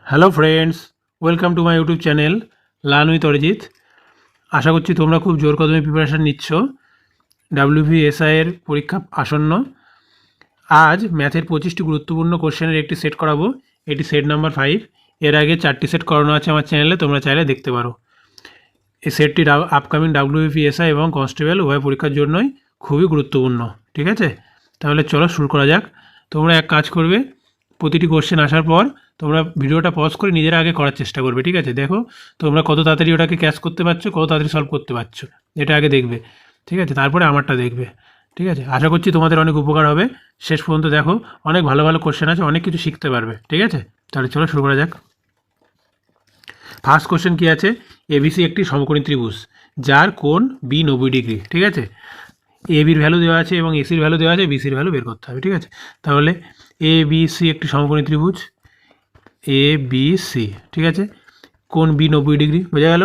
Hello friends, welcome to my YouTube channel learn with Arijit. আশা করছি তোমরা খুব জোর কদমে প্রিপারেশান নিচ্ছ। WBSI এর পরীক্ষা আসন্ন। আজ ম্যাথের 25টি গুরুত্বপূর্ণ কোশ্চেনের একটি সেট করাবো। এটি সেট নাম্বার 5। এর আগে 4টি সেট করানো আছে আমার চ্যানেলে, তোমরা চাইলে দেখতে পারো। এই সেটটি আপকামিং WBSI এবং কনস্টেবল উভয় পরীক্ষার জন্যই খুবই গুরুত্বপূর্ণ। ঠিক আছে, তাহলে চলো শুরু করা যাক। তোমরা এক কাজ করবে, প্রতিটি কোশ্চেন আসার পর তোমরা ভিডিওটা পজ করে নিজেরা আগে করার চেষ্টা করবে। ঠিক আছে, দেখো তোমরা কত তাড়াতাড়ি ওটাকে ক্যাচ করতে পারছো, কত তাড়াতাড়ি সলভ করতে পারছো, এটা আগে দেখবে। ঠিক আছে, তারপরে আমারটা দেখবে। ঠিক আছে, আশা করছি তোমাদের অনেক উপকার হবে। শেষ পর্যন্ত দেখো, অনেক ভালো ভালো কোশ্চেন আছে, অনেক কিছু শিখতে পারবে। ঠিক আছে, তাহলে চলো শুরু করা যাক। ফার্স্ট কোশ্চেন কী আছে? এবিসি একটি সমকোণী ত্রিভুজ যার কোণ বি 90 ডিগ্রি। ঠিক আছে, এ বির ভ্যালু দেওয়া আছে এবং এসির ভ্যালু দেওয়া আছে, বিসির ভ্যালু বের করতে হবে। ঠিক আছে, তাহলে এ বি সি একটি সমকোণী ত্রিভুজ এ বি সি। ঠিক আছে, কোণ বি 90 ডিগ্রি বোঝা গেল।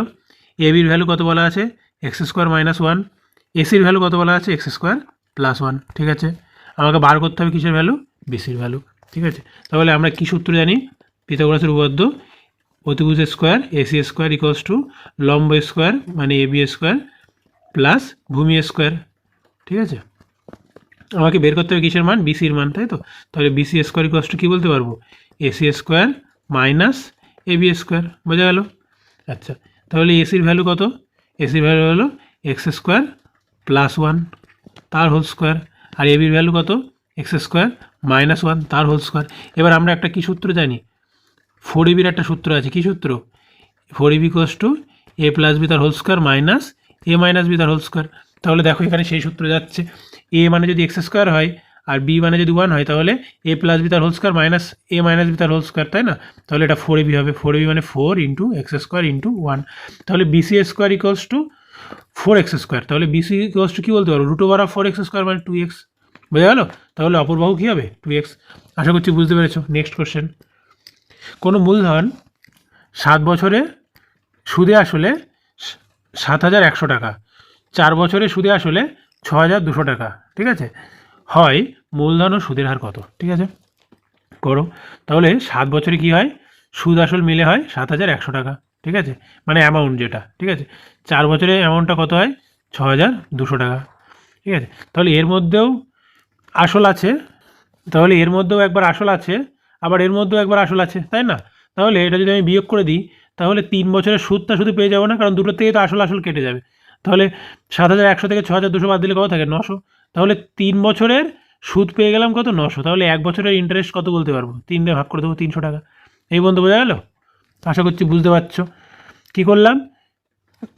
এ বির ভ্যালু কত বলা আছে? x² - 1। এসির ভ্যালু কত বলা আছে? x² + 1। ঠিক আছে, আমাকে বার করতে হবে কিসের ভ্যালু? বিসির ভ্যালু। ঠিক আছে, তাহলে আমরা কী সূত্র জানি? পিথাগোরাসের উপপাদ্য, অতিভুজ square AC square equals two লম্ব স্কোয়ার মানে এবি স্কোয়ার প্লাস ভূমি স্কোয়ার। ঠিক আছে, আমাকে বের করতে হবে কিসের মান? বিসির মান, তাই তো? তাহলে বিসি স্কোয়ার ইকুয়ালস টু কী বলতে পারবো? AC square minus AB square. বোঝা গেল? আচ্ছা, তাহলে এসির ভ্যালু কত? এসির ভ্যালু হলো x² + 1 তার হোল স্কোয়ার, আর এবির ভ্যালু কত? x² - 1 তার হোল স্কোয়ার। এবার আমরা একটা কী সূত্র জানি? 4ab একটা সূত্র আছে। কী সূত্র? 4ab equals to a + b তার whole square minus a - b তার হোল স্কোয়ার। তাহলে দেখো এখানে সেই সূত্র যাচ্ছে। a মানে যদি x² হয় আর b মানে যদি 1 হয়, তাহলে a + b তার whole square minus a - b তার হোল স্কোয়ার, তাই না? তাহলে এটা 4ab হবে। 4ab মানে 4 × x² × 1। তাহলে bc² ইকুয়ালস টু 4x²। তাহলে bc ইকুয়ালস টু কী বলতে পারবো? √4x² মানে 2x। বোঝা গেল? তাহলে অপর বাহু কী হবে? 2x। আশা করছি বুঝতে পেরেছো। নেক্সট কোশ্চেন, কোনো মূলধন 7 বছরে সুদে আসলে 7,100 টাকা, 4 বছরে সুদে আসলে 6,200 টাকা। ঠিক আছে, হয় মূলধন ও সুদের হার কত? ঠিক আছে, করো। তাহলে 7 বছরে কি হয়? সুদ আসল মিলে হয় 7,100 টাকা। ঠিক আছে, মানে অ্যামাউন্ট যেটা। ঠিক আছে, 4 বছরে অ্যামাউন্টটা কত হয়? 6,200 টাকা। ঠিক আছে, তাহলে এর মধ্যেও আসল আছে, তাহলে এর মধ্যেও একবার আসল আছে, আবার এর মধ্যেও একবার আসল আছে, তাই না? তাহলে এটা যদি আমি বিয়োগ করে দিই, তাহলে 3 বছরের সুদটা শুধু পেয়ে যাবো না, কারণ দুটোর থেকেই তো আসল আসল কেটে যাবে। তাহলে 7,100 থেকে 6,200 বাদ দিলে কত থাকে? 900। তাহলে 3 বছরের সুদ পেয়ে গেলাম কত? 900। তাহলে 1 বছরের ইন্টারেস্ট কত বলতে পারবো? 3 দিয়ে ভাগ করে দেবো, 300 টাকা। এই বন্ধু বোঝা গেল? আশা করছি বুঝতে পারছো। কী করলাম?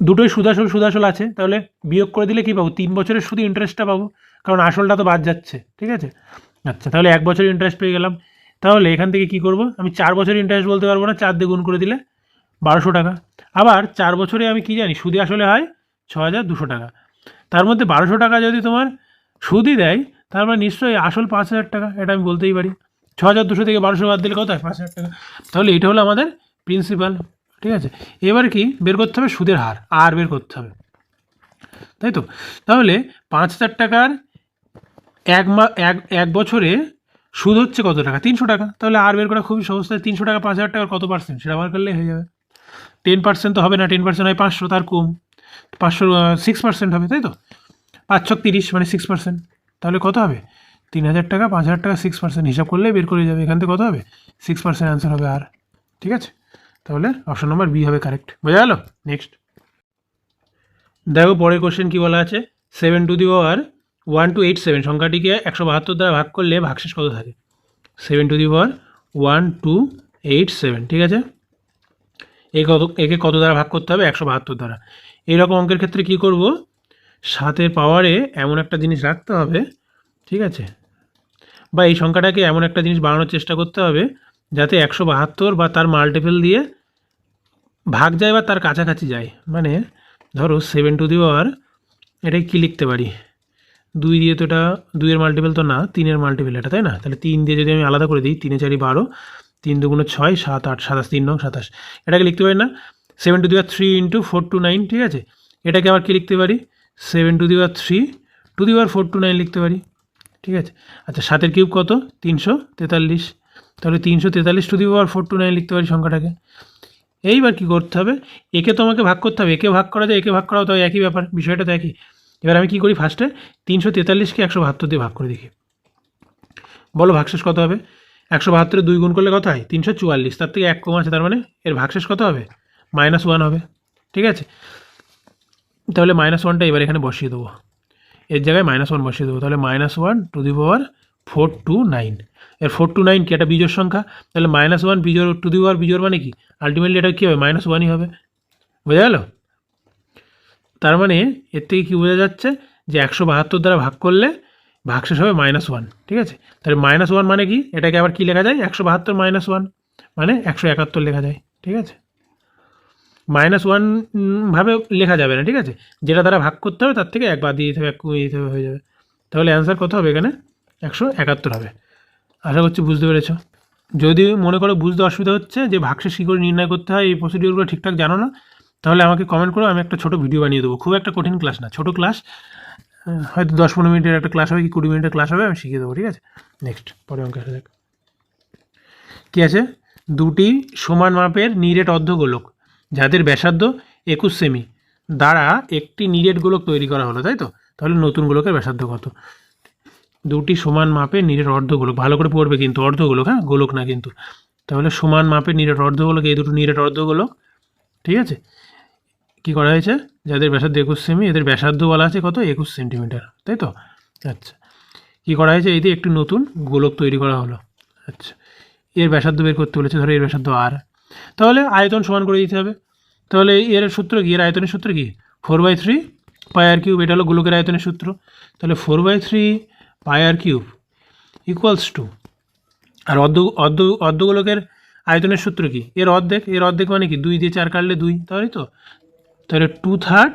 দুটোই সুদ আসল আছে, তাহলে বিয়োগ করে দিলে কী পাবো? 3 বছরের শুধু ইন্টারেস্টটা পাবো, কারণ আসলটা তো বাদ যাচ্ছে। ঠিক আছে, আচ্ছা, তাহলে 1 বছরের ইন্টারেস্ট পেয়ে গেলাম। তাহলে এখান থেকে কী করব? আমি 4 বছরের ইন্টারেস্ট বলতে পারবো না, 4 দিয়ে গুণ করে দিলে 1,200 টাকা। আবার 4 বছরে আমি কী জানি? সুদে আসলে হয় 6,200 টাকা। তার মধ্যে 1,200 টাকা যদি তোমার সুদই দেয়, তার মানে নিশ্চয়ই আসল 5,000 টাকা, এটা আমি বলতেই পারি। 6,200 থেকে 1,200 বাদ দিলে কত হয়? 5,000 টাকা। তাহলে এটা হলো আমাদের প্রিন্সিপাল। ঠিক আছে, এবার কি বের করতে হবে? সুদের হার, আর বের করতে হবে, তাই তো? তাহলে 5,000 টাকার এক বছরে সুদ হচ্ছে কত টাকা? 300 টাকা। তাহলে আর বের করা খুবই সহজ। 300 টাকা 5,000 টাকার কত পার্সেন্ট, সেটা বার করলেই হয়ে যাবে। 10% তো হবে না, 10% হয় 500, তার কম। 500 6% হবে, তাই তো? 5 × 30 মানে 6%। তাহলে কত হবে? 3,000 টাকা 5,000 টাকা 6% হিসাব করলেই বের করে যাবে। এখান থেকে কত হবে? 6% অ্যান্সার হবে আর। ঠিক আছে, তাহলে অপশন নম্বর বি হবে কারেক্ট। বোঝা গেল? নেক্সট দেখো পরের কোশ্চেন কী বলা আছে? 7^12 সংখ্যাটিকে 172 দ্বারা ভাগ করলে ভাগশেষ কত থাকে? 7^12. ঠিক আছে, একে কত দ্বারা ভাগ করতে হবে? 172 দ্বারা। এইরকম অঙ্কের ক্ষেত্রে কি করব? 7-এর পাওয়ারে এমন একটা জিনিস রাখতে হবে, ঠিক আছে, বা এই সংখ্যাটাকে এমন একটা জিনিস বানানোর চেষ্টা করতে হবে যাতে 172 বা তার মাল্টিপল দিয়ে ভাগ যায় বা তার কাছাকাছি যায়। মানে ধরো 7^, এটাই কী লিখতে পারি? 2 দিয়ে তো এটা 2-এর মাল্টিপল তো না, 3-এর মাল্টিপল এটা, তাই না? তাহলে 3 দিয়ে যদি আমি আলাদা করে দিই, 3 × 4 = 12, 3 × 2 = 6, 7, 8, 27, 3 × 27। এটাকে লিখতে পারি না 7^3 × 4^9। ঠিক আছে, এটাকে আবার কী লিখতে পারি? 7^3 ⁴ × 4^9 লিখতে পারি। ঠিক আছে, আচ্ছা, 7-এর কিউব কত? 343। তাহলে 343/429 লিখতে পারি সংখ্যাটাকে। এইবার কী করতে হবে, একে তোমাকে ভাগ করতে হবে, একে ভাগ করা যায়, একে ভাগ করাও তো একই ব্যাপার, বিষয়টা তো একই। এবার আমি কী করি, ফার্স্টে 343কে 172 দিয়ে ভাগ করে দেখি। বলো ভাগশেষ কত হবে? 172 2 গুণ করলে কত হয়? 344। তার থেকে 1 কম আছে, তার মানে এর ভাগশেষ কত হবে? -1 হবে। ঠিক আছে, তাহলে -1টা এবার এখানে বসিয়ে দেবো, এর জায়গায় -1 বসিয়ে দেবো। তাহলে -1/429। এর 429 কি একটা বিজোড় সংখ্যা, তাহলে -1 বিজোড় বিজোড় মানে কি, আলটিমেটলি এটা কী হবে? -1ই হবে। বোঝা গেল? তার মানে এর থেকে কী বোঝা যাচ্ছে যে 172 দ্বারা ভাগ করলে ভাগশেষ হবে -1। ঠিক আছে, তাহলে -1 মানে কি, এটাকে আবার কী লেখা যায়? 172 - 1 মানে 171 লেখা যায়। ঠিক আছে, -1 ভাবে লেখা যাবে না। ঠিক আছে, যেটা দ্বারা ভাগ করতে হবে তার থেকে 1 বাদ দিয়ে দিতে হবে, 1 কমিয়ে দিতে হবে, হয়ে যাবে। তাহলে অ্যান্সার কত হবে এখানে? 171 হবে। আশা করছি বুঝতে পেরেছ। যদি মনে করো বুঝতে অসুবিধা হচ্ছে যে ভাগশেষ কী করে নির্ণয় করতে হয়, এই প্রসিডিওরগুলো ঠিকঠাক জানো না, তাহলে আমাকে কমেন্ট করো, আমি একটা ছোটো ভিডিও বানিয়ে দেবো। খুব একটা কঠিন ক্লাস না, ছোটো ক্লাস, হয়তো 10-15 মিনিটের একটা ক্লাস হবে কি 20 মিনিটের ক্লাস হবে, আমি শিখিয়ে দেবো। ঠিক আছে, নেক্সট পরে অঙ্ক আসা যাক। কী আছে? দুটি সমান মাপের নিরেট অর্ধগোলক যাদের ব্যাসার্ধ 21 সেমি দ্বারা একটি নিরেট গোলক তৈরি করা হলো, তাই তো? তাহলে নতুন গোলকের ব্যাসার্ধ কত? দুটি সমান মাপের নিরেট অর্ধগোলক, ভালো করে পড়বে কিন্তু, অর্ধগোলক, হ্যাঁ, গোলক না কিন্তু। তাহলে সমান মাপের নিরেট অর্ধগোলক, এই দুটো নিরেট অর্ধগোলক। ঠিক আছে, কী করা হয়েছে? যাদের ব্যাসার্ধ 21 সেমি, এদের ব্যাসার্ধ বলা আছে কত? 21 সেন্টিমিটার, তাই তো? আচ্ছা, কী করা হয়েছে? এই দিয়ে একটি নতুন গোলক তৈরি করা হলো। আচ্ছা, এর ব্যাসার্ধ বের করতে বলেছে, ধরো এর ব্যাসার্ধ আর, তাহলে আয়তন সমান করে দিতে হবে। তাহলে এর সূত্র কি, এর আয়তনের সূত্র কি? 4/3 πr3। এটা হলো গোলকের আয়তনের সূত্র। তাহলে 4/3 πr3 ইকুয়ালস টু, আর অর্ধগোলকের আয়তনের সূত্র কি? এর অর্ধেক। এর অর্ধেক মানে কি? 2 দিয়ে 4 কাটলে 2, তাই তো? তাহলে 2/3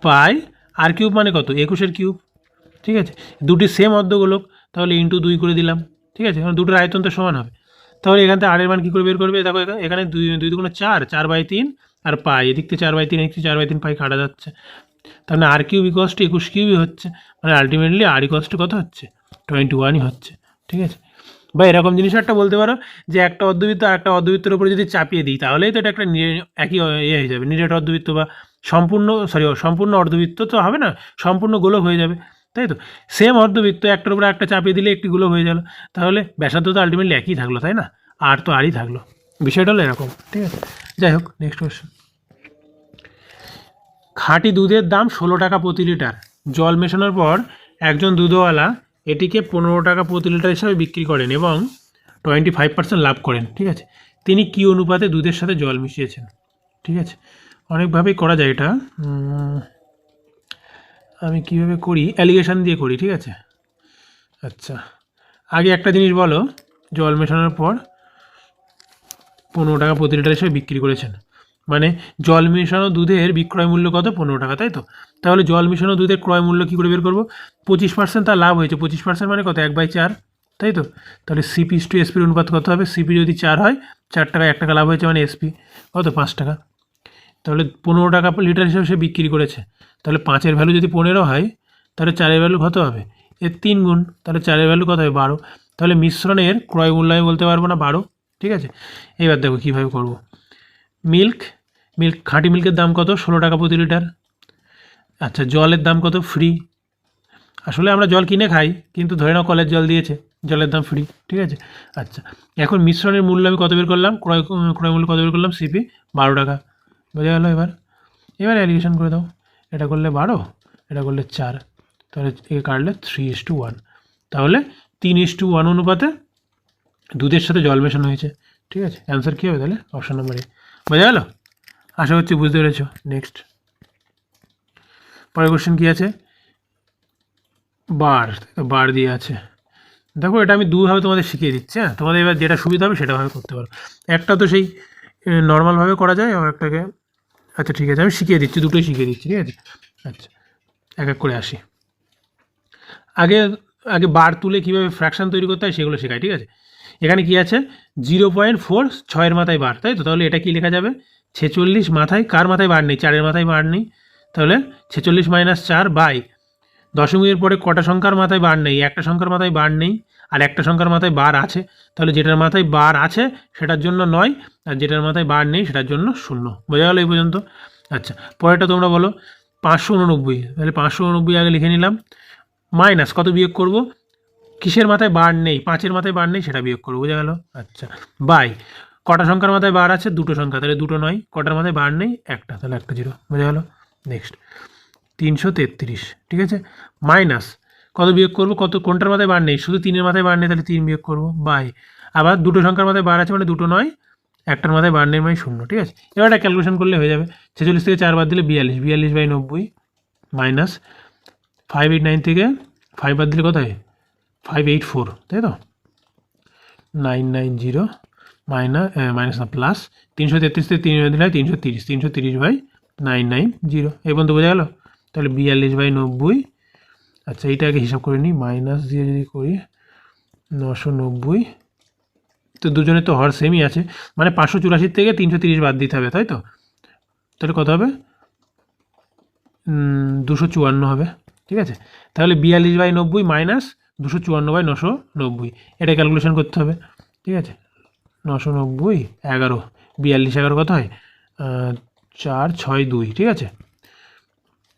πr3 মানে কত? 21 কিউব। ঠিক আছে, দুটি সেম অর্ধগোলক, তাহলে ইন্টু 2 করে দিলাম। ঠিক আছে, কারণ দুটোর আয়তন তো সমান হবে। তাহলে এখান থেকে আর এর মান কী করে বের করবে? দেখো এখানে 2 দুগুণে 4, 4/3 আর পাই, এদিক থেকে 4/3, এদিক থেকে 4/3 পাই কাটা যাচ্ছে। তার মানে r কিউব ইকুয়ালস টু 21 কিউবই হচ্ছে, মানে আলটিমেটলি r ইকুয়ালস টু কত হচ্ছে? 21ই হচ্ছে। ঠিক আছে, বা এরকম জিনিস একটা বলতে পারো যে একটা অর্ধবৃত্ত আর একটা অর্ধবৃত্তের উপরে যদি চাপিয়ে দিই, তাহলেই তো এটা একটা একই হয়ে যাবে, নিরেট অর্ধবৃত্ত, বা সম্পূর্ণ অর্ধবৃত্ত তো হবে না, সম্পূর্ণ গোলক হয়ে যাবে, তাই তো? সেম অর্ধবৃত্ত একটার উপরে একটা চাপিয়ে দিলে একটি গোলক হয়ে গেল, তাহলে ব্যাসার্ধ তো আলটিমেটলি একই থাকলো, তাই না? আর তো আরই থাকলো, বিষয়টা হলো এরকম। ঠিক আছে, যাই হোক, নেক্সট কোয়েশ্চেন। খাঁটি দুধের দাম 16 টাকা প্রতি লিটার। জল মেশানোর পর একজন দুধওয়ালা এটিকে 15 টাকা প্রতি লিটার হিসাবে বিক্রি করেন এবং 25% লাভ করেন। ঠিক আছে, তিনি কী অনুপাতে দুধের সাথে জল মিশিয়েছেন? ঠিক আছে, অনেকভাবেই করা যায় এটা, আমি কীভাবে করি, অ্যালিগেশন দিয়ে করি। ঠিক আছে, আচ্ছা, আগে একটা জিনিস বলো, জল মেশানোর পর 15 টাকা প্রতি লিটার হিসেবে বিক্রি করেছেন, মানে জল মেশানো দুধের বিক্রয় মূল্য কত? 15 টাকা, তাই তো? তাহলে জল মেশানো দুধের ক্রয় মূল্য কী করে বের করবো? 25% তার লাভ হয়েছে, 25% মানে কত? 1/4, তাই তো? তাহলে সিপি টু এসপির অনুপাত কত হবে? সিপি যদি 4 হয়, 4 টাকা 1 টাকা লাভ হয়েছে, মানে এসপি কত? 5 টাকা। তাহলে 15 টাকা লিটার হিসেবে সে বিক্রি করেছে, তাহলে 5-এর ভ্যালু যদি 15 হয়, তাহলে 4-এর ভ্যালু কত হবে? এর 3 গুণ, তাহলে 4-এর ভ্যালু কত হবে? 12। তাহলে মিশ্রণের ক্রয় মূল্য আমি বলতে পারবো না, 12। ঠিক আছে, এবার দেখো কীভাবে করবো। খাঁটি মিল্কের দাম কত? 16 টাকা প্রতি লিটার। আচ্ছা, জলের দাম কত? ফ্রি। আসলে আমরা জল কিনে খাই, কিন্তু ধরে নাও কলের জল দিয়েছে, জলের দাম ফ্রি। ঠিক আছে, আচ্ছা, এখন মিশ্রণের মূল্য আমি কত বের করলাম? ক্রয় মূল্য কত বের করলাম? সিপি 12 টাকা। বোঝা গেল? এবার অ্যালিগেশন করে দাও, এটা করলে 12, এটা করলে 4, তাহলে একে কাটলে 3:1, তাহলে 3:1 অনুপাতে দুধের সাথে জল মেশানো হয়েছে। ঠিক আছে, অ্যান্সার কী হবে তাহলে? অপশন নম্বর এ। বোঝা গেল? আশা করছি বুঝতে পেরেছো। নেক্সট, পরের কোশ্চেন কী আছে? বার দিয়ে আছে। দেখো, এটা আমি দুভাবে তোমাদের শিখিয়ে দিচ্ছি, হ্যাঁ, তোমাদের এবার যেটা সুবিধা হবে সেটাভাবে করতে পারো। একটা তো সেই নর্মালভাবে করা যায়, আর একটাকে, আচ্ছা ঠিক আছে, আমি শিখিয়ে দিচ্ছি, দুটোই শিখিয়ে দিচ্ছি। ঠিক আছে, আচ্ছা, এক এক করে আসি। আগে বার তুলে কীভাবে ফ্র্যাকশান তৈরি করতে হয় সেগুলো শেখাই। ঠিক আছে, এখানে কি আছে? 0.4 6-এর মাথায় বার, তাই তো? তাহলে এটা কি লেখা যাবে? 46 মাথায়, কার মাথায় বার নেই? 4-এর মাথায় বার নেই, তাহলে 46 - 4 বাই দশমিকের পরে কটা সংখ্যার মাথায় বার নেই? একটা সংখ্যার মাথায় বার নেই, আর একটা সংখ্যার মাথায় বার আছে, তাহলে যেটার মাথায় বার আছে সেটার জন্য 9, আর যেটার মাথায় বার নেই সেটার জন্য 0। বোঝা গেল এই পর্যন্ত? আচ্ছা, পরেরটা তোমরা বলো 589, তাহলে 589 আগে লিখে নিলাম, মাইনাস কত বিয়োগ করব, কিসের মাথায় বার নেই, 5-এর মাথায় বার নেই সেটা বিয়োগ করবো। বোঝা গেল? আচ্ছা, বাই কটা সংখ্যার মাথায় বার আছে, দুটো সংখ্যা, তাহলে 2 9, কটার মাথায় বার নেই, একটা, তাহলে একটা 0। বোঝা গেল? নেক্সট 333, ঠিক আছে, মাইনাস কত বিয়োগ করবো, কোনটার মাথায় বার নেই, শুধু 3-এর মাথায় বার নেই, তাহলে 3 বিয়োগ করবো, বাই আবার দুটো সংখ্যার মাথায় বার আছে মানে 2 9, একটার মাথায় বার নেই মানে 0। ঠিক আছে, এবার একটা ক্যালকুলেশন করলে হয়ে যাবে। 46 থেকে 4 বাদ দিলে 42, 42/90 মাইনাস 589 থেকে 5 বাদ দিলে কত হয়, 584, তাই তো, 990 মাইনাস না প্লাস 333 থেকে 3 বাদ দিলে হয় 330, 330/990, এই পর্যন্ত বোঝা গেল? তাহলে 42/90, আচ্ছা এইটা আগে হিসাব করে নিই, মাইনাস দিয়ে যদি করি 990, তো দুজনের তো হর সেমই আছে, মানে 584 থেকে 330 বাদ দিতে হবে, তাই তো, তাহলে কত হবে, 254 হবে। ঠিক আছে, তাহলে 42/90 মাইনাস 254/990, এটা ক্যালকুলেশন করতে হবে। ঠিক আছে, 990 11, 42 11 কত হয়, 4 6 2, ঠিক আছে,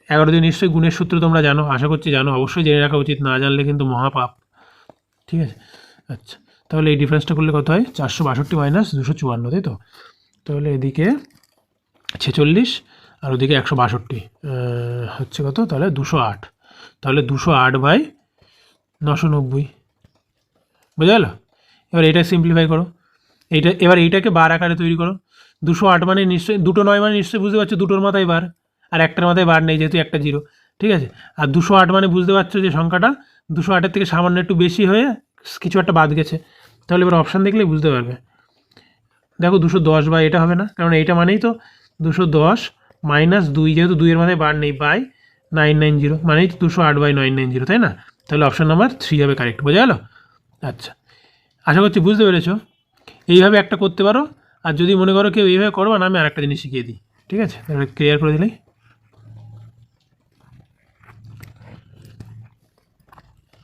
11 দিয়ে নিশ্চয়ই গুণের সূত্র তোমরা জানো, আশা করছি জানো, অবশ্যই জেনে রাখা উচিত, না জানলে কিন্তু মহাপাপ। ঠিক আছে, আচ্ছা তাহলে এই ডিফারেন্সটা করলে কত হয়, 462 মাইনাস 254, তাই তো, তাহলে এদিকে 46 আর ওদিকে 162, হচ্ছে কত, তাহলে 208, তাহলে 208/990। বোঝা গেল? এবার এটা সিম্পলিফাই করো, এবার এইটাকে বার আকারে তৈরি করো। 208 মানে নিশ্চয়ই 2 9 মানে নিশ্চয়ই বুঝতে পারছো দুটোর মাথায় বার, আর একটার মাথায় বার নেই যেহেতু একটা 0। ঠিক আছে, আর 208 মানে বুঝতে পারছো যে সংখ্যাটা 208-এর থেকে সামান্য একটু বেশি হয়ে কিছু একটা বাদ গেছে। তাহলে এবার অপশান দেখলেই বুঝতে পারবে। দেখো 210 বা এটা হবে না, কারণ এইটা মানেই তো 210 মাইনাস 2, যেহেতু 2-এর মাথায় বার নেই, বাই 990 মানেই তো 208/990, তাই না? তাহলে অপশান নাম্বার 3 হবে কারেক্ট। বোঝা গেল? আচ্ছা, আশা করছি বুঝতে পেরেছো। এইভাবে একটা করতে পারো, আর যদি মনে করো কেউ এইভাবে করবো না, আমি আরেকটা জিনিস শিখিয়ে দিই। ঠিক আছে, তাহলে ক্লিয়ার করে দিলেই,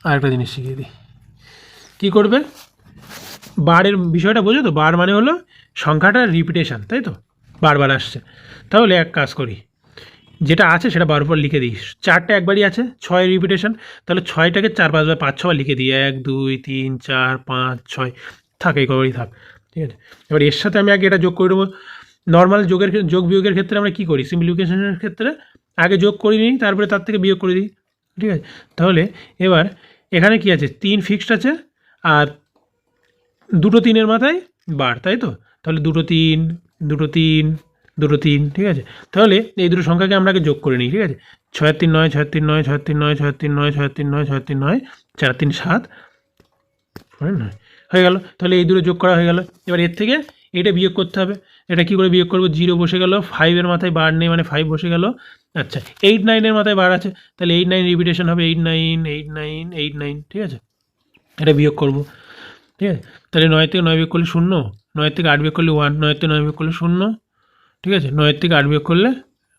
আরেকটা জিনিস শিখিয়ে দিই। কী করবে, বারের বিষয়টা বোঝো তো, বার মানে হলো সংখ্যাটার রিপিটেশান, তাই তো, বারবার আসছে। তাহলে এক কাজ করি, যেটা আছে সেটা বারবার লিখে দিই। 4টা একবারই আছে, 6 রিপিটেশন, তাহলে 6টাকে 4 5 5 6 লিখে দিই, 1 2 3 4 5 6, থাক এই কবারই থাক। ঠিক আছে, এবার এর সাথে আমি আগে এটা যোগ করে দেবো। নর্মাল যোগ বিয়োগের ক্ষেত্রে আমরা কী করি, সিম্পলিফিকেশনের ক্ষেত্রে আগে যোগ করে নিই, তারপরে তার থেকে বিয়োগ করে দিই। ঠিক আছে, তাহলে এবার এখানে কি আছে, 3 ফিক্সড আছে, আর দুটো 3-এর মাথায় বার, তাই তো, তাহলে 2 3 2 3 2 3, ঠিক আছে, তাহলে এই দুটো সংখ্যাকে আমরা আগে যোগ করে নিই। ঠিক আছে, 6 3 9 6 3 9 6 3 9 6 3 9 6 3 9 6 3 9 4 3 7 9 হয়ে গেল। তাহলে এই দুটো যোগ করা হয়ে গেল। এবার এর থেকে এটা বিয়োগ করতে হবে। এটা কি করে বিয়োগ করবো, 0 বসে গেল, 5-এর মাথায় বার নেই মানে 5 বসে গেল। আচ্ছা, 8 9-এর মাথায় বার আছে, তাহলে 8 9 রিপিটেশন হবে, 8 9 8 9 8 9, ঠিক আছে, এটা বিয়োগ করবো। ঠিক আছে, তাহলে 9 থেকে 9 বিয়োগ করলে 0, 9 থেকে 8 বিয়োগ করলে 1, 9 থেকে 9 বিয়োগ করলে 0, ঠিক আছে, 9 থেকে 8 বিয়োগ করলে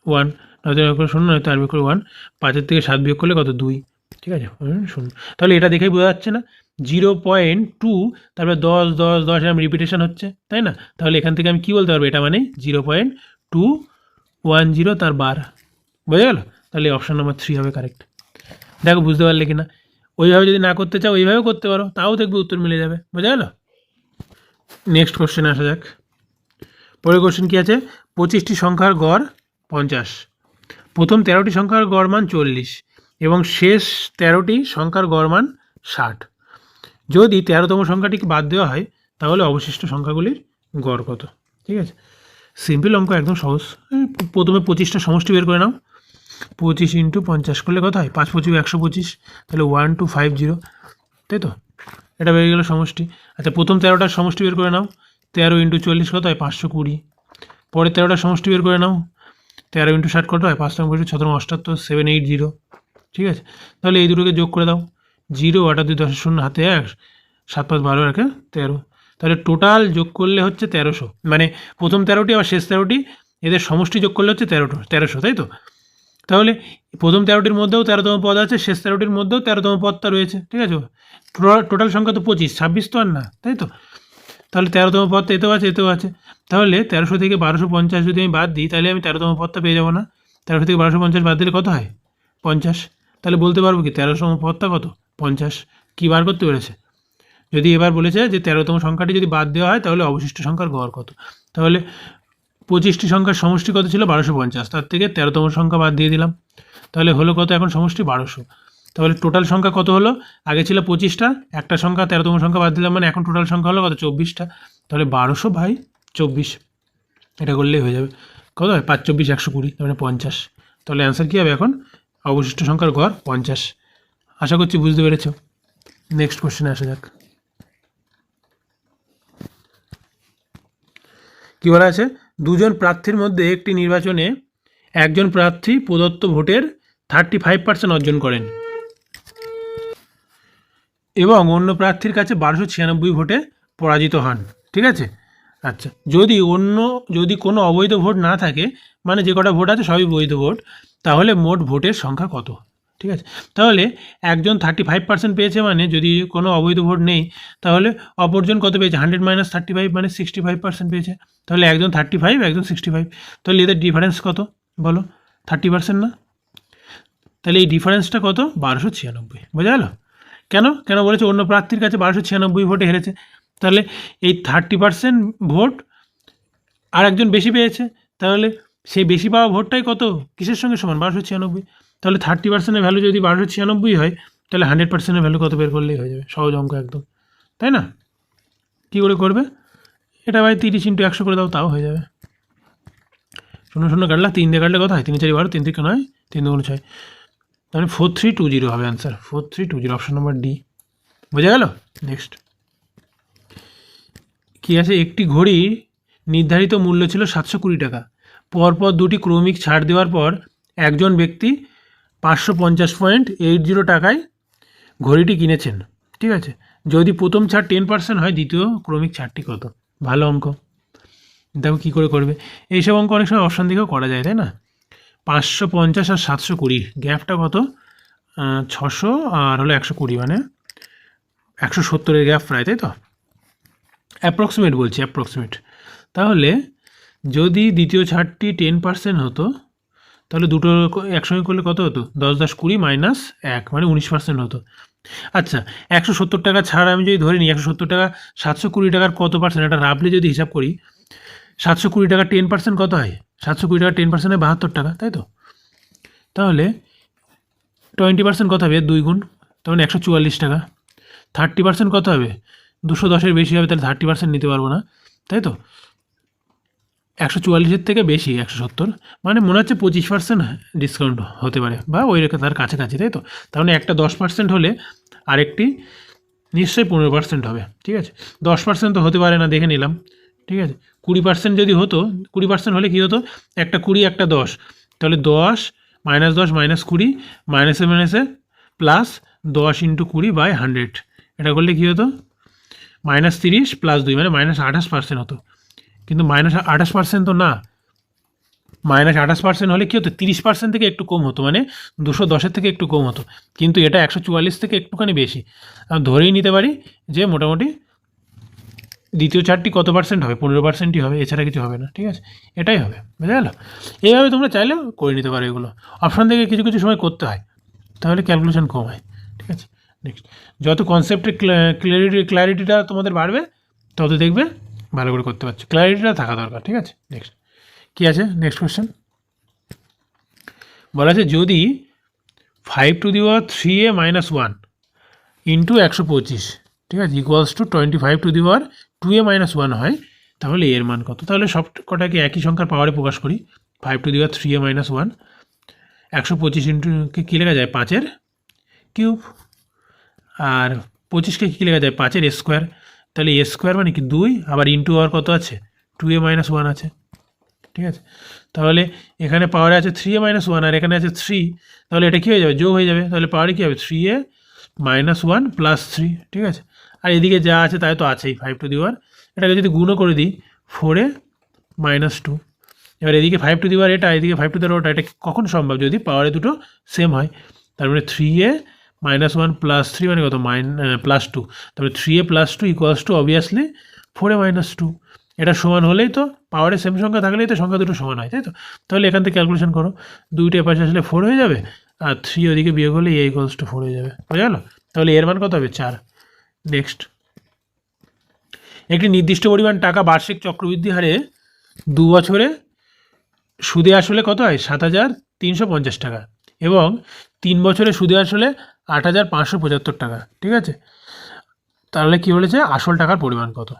1, 9 থেকে 9 করলে 0, 9 থেকে 8 বিয়োগ করলে 1, 5 থেকে 7 বিয়োগ করলে কত, 2, ঠিক আছে, 0। তাহলে এটা দেখেই বোঝা যাচ্ছে না, 0.2, তারপরে 10 10 10 এরকম রিপিটেশন হচ্ছে, তাই না? তাহলে এখান থেকে আমি কী বলতে পারবো, এটা মানে 0.210 তার বার। বোঝা গেল? তাহলে অপশান নাম্বার 3 হবে কারেক্ট। দেখো বুঝতে পারলে কি না? ওইভাবে যদি না করতে চাও ওইভাবেও করতে পারো, তাও দেখবে উত্তর মিলে যাবে। বোঝা গেল? নেক্সট কোশ্চেনে আসা যাক। পরের কোশ্চেন কী আছে, 25টি সংখ্যার গড় 50, প্রথম 13টি সংখ্যার গড় মান 40 এবং শেষ 13টি সংখ্যার গড় মান 60। যদি 13তম সংখ্যাটিকে বাদ দেওয়া হয় তাহলে অবশিষ্ট সংখ্যাগুলির গড় কত? ঠিক আছে, সিম্পল অঙ্ক, একদম সহজ। প্রথমে 25টা সমষ্টি বের করে নাও, 25 × 50 করলে কত হয়, 5 25 125, তাহলে 1250, তাই তো, এটা বেরিয়ে গেল সমষ্টি। আচ্ছা, প্রথম 13টার সমষ্টি বের করে নাও, 13 × 40 কত হয়, 520। পরে 13টার সমষ্টি বের করে নাও, 13 × 60 কত হয়, 5 × 20 6 78 780, ঠিক আছে, তাহলে এই দুটোকে যোগ করে দাও, 0 8 2 10 0 হাতে 1 7 5 12 1 13, তাহলে টোটাল যোগ করলে হচ্ছে 1300, মানে প্রথম 13টি আর শেষ 13টি এদের সমষ্টি যোগ করলে হচ্ছে 1300, তাই তো। তাহলে প্রথম 13টির মধ্যেও 13তম পদ আছে, শেষ 13টির মধ্যেও 13তম পদটা রয়েছে, ঠিক আছে। টোটাল সংখ্যা তো 25, 26 তো আর না, তাই তো। তাহলে 13তম পদটা এতেও আছে, এতেও আছে। তাহলে 1300 থেকে 1250 যদি আমি বাদ দিই, তাহলে আমি 13তম পদটা পেয়ে যাবো না। 1300 থেকে 1250 বাদ দিলে কত হয়? 50। তাহলে বলতে পারবো কি 1300তম পদটা কত? 50। কী বার করতে পেরেছে? যদি এবার বলেছে যে 13তম সংখ্যাটি যদি বাদ দেওয়া হয় তাহলে অবশিষ্ট সংখ্যার গড় কত। তাহলে 25টি সংখ্যার সমষ্টি কত ছিল? 1250। তার থেকে 13তম সংখ্যা বাদ দিয়ে দিলাম, তাহলে হলো কত এখন সমষ্টি? 1200। তাহলে টোটাল সংখ্যা কত হলো? আগে ছিল 25টা, একটা সংখ্যা 13তম সংখ্যা বাদ দিলাম, মানে এখন টোটাল সংখ্যা হলো কত? 24টা। তাহলে 1200/24, এটা করলেই হয়ে যাবে। কত হয়? 5 24 120, তার মানে 50। তাহলে অ্যান্সার কী হবে এখন? অবশিষ্ট সংখ্যার গড় 50। আশা করছি বুঝতে পেরেছ। নেক্সট কোশ্চেনে আসা যাক। কী বলা আছে? দুজন প্রার্থীর মধ্যে একটি নির্বাচনে একজন প্রার্থী প্রদত্ত ভোটের 35% অর্জন করেন এবং অন্য প্রার্থীর কাছে 1296 ভোটে পরাজিত হন, ঠিক আছে। আচ্ছা, যদি কোনো অবৈধ ভোট না থাকে, মানে যে কটা ভোট আছে সবই বৈধ ভোট, তাহলে মোট ভোটের সংখ্যা কত? ঠিক আছে। তাহলে একজন 35% পেয়েছে, মানে যদি কোনো অবৈধ ভোট নেই, তাহলে অপরজন কত পেয়েছে? 100 - 35, মানে 65% পেয়েছে। তাহলে একজন 35, একজন 65, তাহলে এদের ডিফারেন্স কত বলো? 30% না? তাহলে এই ডিফারেন্সটা কত? 1296। বোঝা গেল? কেন বলেছে অন্য প্রার্থীর কাছে 1296 ভোটে হেরেছে? তাহলে এই 30% ভোট আর একজন বেশি পেয়েছে, তাহলে সেই বেশি পাওয়া ভোটটাই কত? কিসের সঙ্গে সমান? 1296। তাহলে 30%-এর ভ্যালু যদি 1296 হয়, তাহলে 100%-এর ভ্যালু কত বের করলেই হয়ে যাবে। সহজ অঙ্ক একদম, তাই না? কী করে করবে এটা ভাই? 30 × 100 করে দাও, তাও হয়ে যাবে। 0 0 কাটলা, 3 দিয়ে কাটলে কত হয়? 3 4 12, 3 3 9, 3 2 6, তাহলে 4320 হবে অ্যান্সার। 4320, option number D. বোঝা গেল? নেক্সট কী আছে? একটি ঘড়ির নির্ধারিত মূল্য ছিল 720 টাকা। পরপর দুটি ক্রমিক ছাড় দেওয়ার পর একজন ব্যক্তি 550.80 টাকায় ঘড়িটি কিনেছেন, ঠিক আছে। যদি প্রথম ছাড় 10% হয়, দ্বিতীয় ক্রমিক ছাড়টি কত? ভালো অঙ্ক। দেখো কী করে করবে। এইসব অঙ্ক অনেক সময় অপশান দিকেও করা যায়, তাই না? 550 আর 720, গ্যাপটা কত? 600 আর হলো 120, মানে 170-এর গ্যাপ প্রায়, তাই তো? অ্যাপ্রক্সিমেট বলছি, অ্যাপ্রক্সিমেট। তাহলে যদি দ্বিতীয় ছাড়টি 10% হতো, তাহলে দুটো একসঙ্গে করলে কত হতো? 10 10 20 - 1, মানে 19% হতো। আচ্ছা, 170 টাকা ছাড় আমি যদি ধরে নিই, 170 টাকা 720 টাকার কত পার্সেন্ট? এটা রাফলি যদি হিসাব করি, 720 টাকা 10% কত হয়? 720 টাকা 10% 72 টাকা, তাই তো? তাহলে 20% কত হবে? 2 গুণ, তার মানে 144 টাকা। 30% কত হবে? 210-এর বেশি হবে, তাহলে 30% নিতে পারবো না, তাই তো? 144-এর থেকে বেশি 170, মানে মনে হচ্ছে 25% ডিসকাউন্ট হতে পারে, বা ওই রেখে তার কাছাকাছি, তাই তো? তার মানে একটা 10% হলে আরেকটি নিশ্চয়ই 15% হবে, ঠিক আছে। 10% তো হতে পারে না, দেখে নিলাম, ঠিক আছে। 20% যদি হতো, 20% হলে কী হতো? একটা 20, একটা 10, তাহলে 10 - 10 - 20, মাইনাসে মাইনাসে প্লাস 10 × 20/100, এটা করলে কী হতো? -30 + 2, মানে -28% হতো। কিন্তু -28% তো না, -28% হলে কী হতো? 30% থেকে একটু কম হতো, মানে 210-এর থেকে একটু কম হতো। কিন্তু এটা 144 থেকে একটুখানি বেশি। আমি ধরেই নিতে পারি যে মোটামুটি দ্বিতীয় ছাড়টি কত পার্সেন্ট হবে? 15%ই হবে, এছাড়া কিছু হবে না, ঠিক আছে। এটাই হবে, বুঝা গেল? এইভাবে তোমরা চাইলেও করে নিতে পারো এগুলো। অপশান থেকে কিছু কিছু সময় করতে হয়, তাহলে ক্যালকুলেশন কম হয়, ঠিক আছে। নেক্সট, যত কনসেপ্টের ক্ল্যারিটিটা তোমাদের বাড়বে, তত দেখবে ভালো করে করতে পারছো। ক্ল্যারিটিটা থাকা দরকার, ঠিক আছে। নেক্সট কী আছে? নেক্সট কোয়েশ্চেন বলা আছে, যদি 5⁻³ - 1 × 125, ঠিক আছে, ইকুয়ালস টু 25⁻² - 1 হয়, তাহলে এর মান কত? তাহলে সব কটাকে একই সংখ্যার পাওয়ারে প্রকাশ করি। 5⁻³ - 1, 125 ইন্টুকে কী লেখা যায়? 5-এর কিউব, আর 25কে কী লেখা যায়? 5-এর স্কোয়ার। তাহলে স্কোয়ার মানে কি? 2, আবার ইন্টু আর কত আছে? 2a - 1 আছে, ঠিক আছে। তাহলে এখানে পাওয়ারে আছে 3a - 1, আর এখানে আছে 3, তাহলে এটা কী হয়ে যাবে? যোগ হয়ে যাবে। তাহলে পাওয়ারে কী হবে? 3a - 1 + 3, ঠিক আছে। আর এদিকে যা আছে তাই তো আছেই, 5⁻²। এটাকে যদি গুণও করে দিই, 4a - 2, এবার এদিকে 5 টু দি পাওয়ার এটা, এদিকে 5 টু দি পাওয়ার ওটা, এটা কখন সম্ভব? যদি পাওয়ারে দুটো সেম হয়। তারপরে 3a - 1 + 3 মানে কত? +2। তারপরে 3a + 2 = অবভিয়াসলি 4a - 2। এটা সমান হলেই তো, পাওয়ারে সেম সংখ্যা থাকলেই তো সংখ্যা দুটো সমান হয়, তাই তো? তাহলে এখান থেকে ক্যালকুলেশন করো, 2টা এপাশে আসলে 4 হয়ে যাবে, আর 3 ওদিকে বিয়োগ হলে a = 4 হয়ে যাবে। বোঝা গেল? তাহলে এর মান কত হবে? 4। নেক্সট, একটি নির্দিষ্ট পরিমাণ টাকা বার্ষিক চক্রবৃদ্ধি হারে 2 বছরে সুদে আসলে কত হয়? 7,350 টাকা, এবং 3 বছরে সুদে আসলে 8,575 টাকা। ঠিক আছে, তাহলে কী বলেছে? আসল টাকার পরিমাণ কত?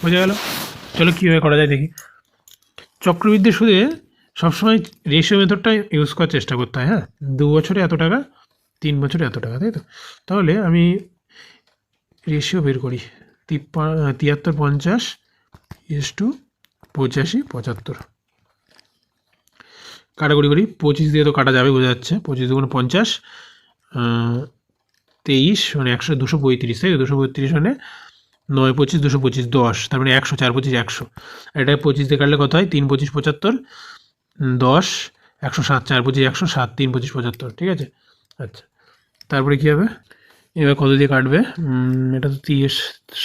বোঝা গেল? চলো কীভাবে করা যায় দেখি। চক্রবৃদ্ধি সুদে সবসময় রেশিও মেথডটা ইউজ করার চেষ্টা করতে হয়। হ্যাঁ, 2 বছরে এত টাকা, 3 বছরে এত টাকা, তাই তো? তাহলে আমি রেশিও বের করি, 73-50 /85-75। কাটাকুটি করি, 25 দিয়ে তো কাটা যাবে, বোঝা যাচ্ছে। 25 × 50, 23 মানে 100, 235, তাই তো? 235 মানে 9 × 25 225, 10, তার মানে 100, 4 × 25 100। এটা 25 দিয়ে কাটলে কত হয়? 3 × 25 75, 10, 107, 4 × 25 107, 3 × 25 75। ঠিক আছে, আচ্ছা, তারপরে কী হবে? এবার কত দিয়ে কাটবে? এটা তো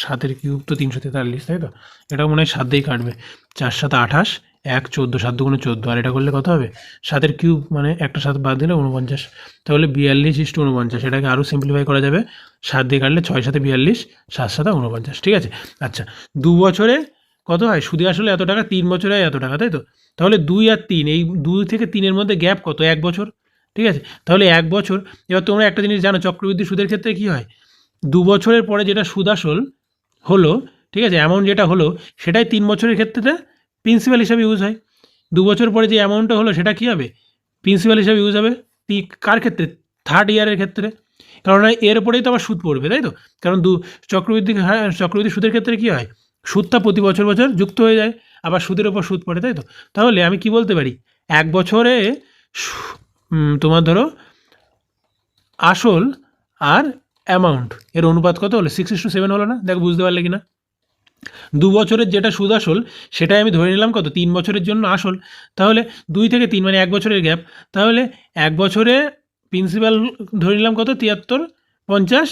7-এর কিউব তো 343, তাই তো? এটা মনে হয় 7 দিয়েই কাটবে। 4 × 7 = 28, 1 14, 7 × 2 = 14, আর এটা করলে কত হবে? 7-এর কিউব মানে একটা 7 বাদ দিলে 49, তাহলে 42 / 49। এটাকে আরও সিম্পলিফাই করা যাবে, 7 দিয়ে কাটলে 6 × 7 = 42, 7 × 7 = 49। ঠিক আছে, আচ্ছা, 2 বছরে কত হয়? সুদে আসলে এত টাকা, 3 বছরে এত টাকা, তাই তো? তাহলে 2 আর 3, এই 2 থেকে 3-এর মধ্যে গ্যাপ কত? 1 বছর। ঠিক আছে, তাহলে 1 বছর। এবার তোমরা একটা জিনিস জানো, চক্রবৃদ্ধি সুদের ক্ষেত্রে কী হয়? 2 বছরের পরে যেটা সুদ আসল হলো, ঠিক আছে, অ্যামাউন্ট যেটা হলো, সেটাই 3 বছরের ক্ষেত্রে প্রিন্সিপাল হিসাবে ইউজ হয়। 2 বছর পরে যে অ্যামাউন্টটা হলো সেটা কী হবে? প্রিন্সিপাল হিসাবে ইউজ হবে। কার ক্ষেত্রে? 3rd ইয়ারের ক্ষেত্রে, কারণ এর পরেই তো আবার সুদ পড়বে, তাই তো? কারণ চক্রবৃদ্ধি সুদের ক্ষেত্রে কী হয়? সুদটা প্রতি বছর বছর যুক্ত হয়ে যায়, আবার সুদের ওপর সুদ পড়ে, তাই তো? তাহলে আমি কি বলতে পারি? 1 বছরে তোমার ধরো আসল আর অ্যামাউন্ট এর অনুপাত কত হলো? 6:7 হলো না? দেখো বুঝতে পারলে কি না? 2 বছরের যেটা সুদ আসল সেটাই আমি ধরে নিলাম কত? 3 বছরের জন্য আসল। তাহলে 2 থেকে 3 মানে 1 বছরের গ্যাপ। তাহলে 1 বছরে প্রিন্সিপাল ধরে নিলাম কত? 73-50,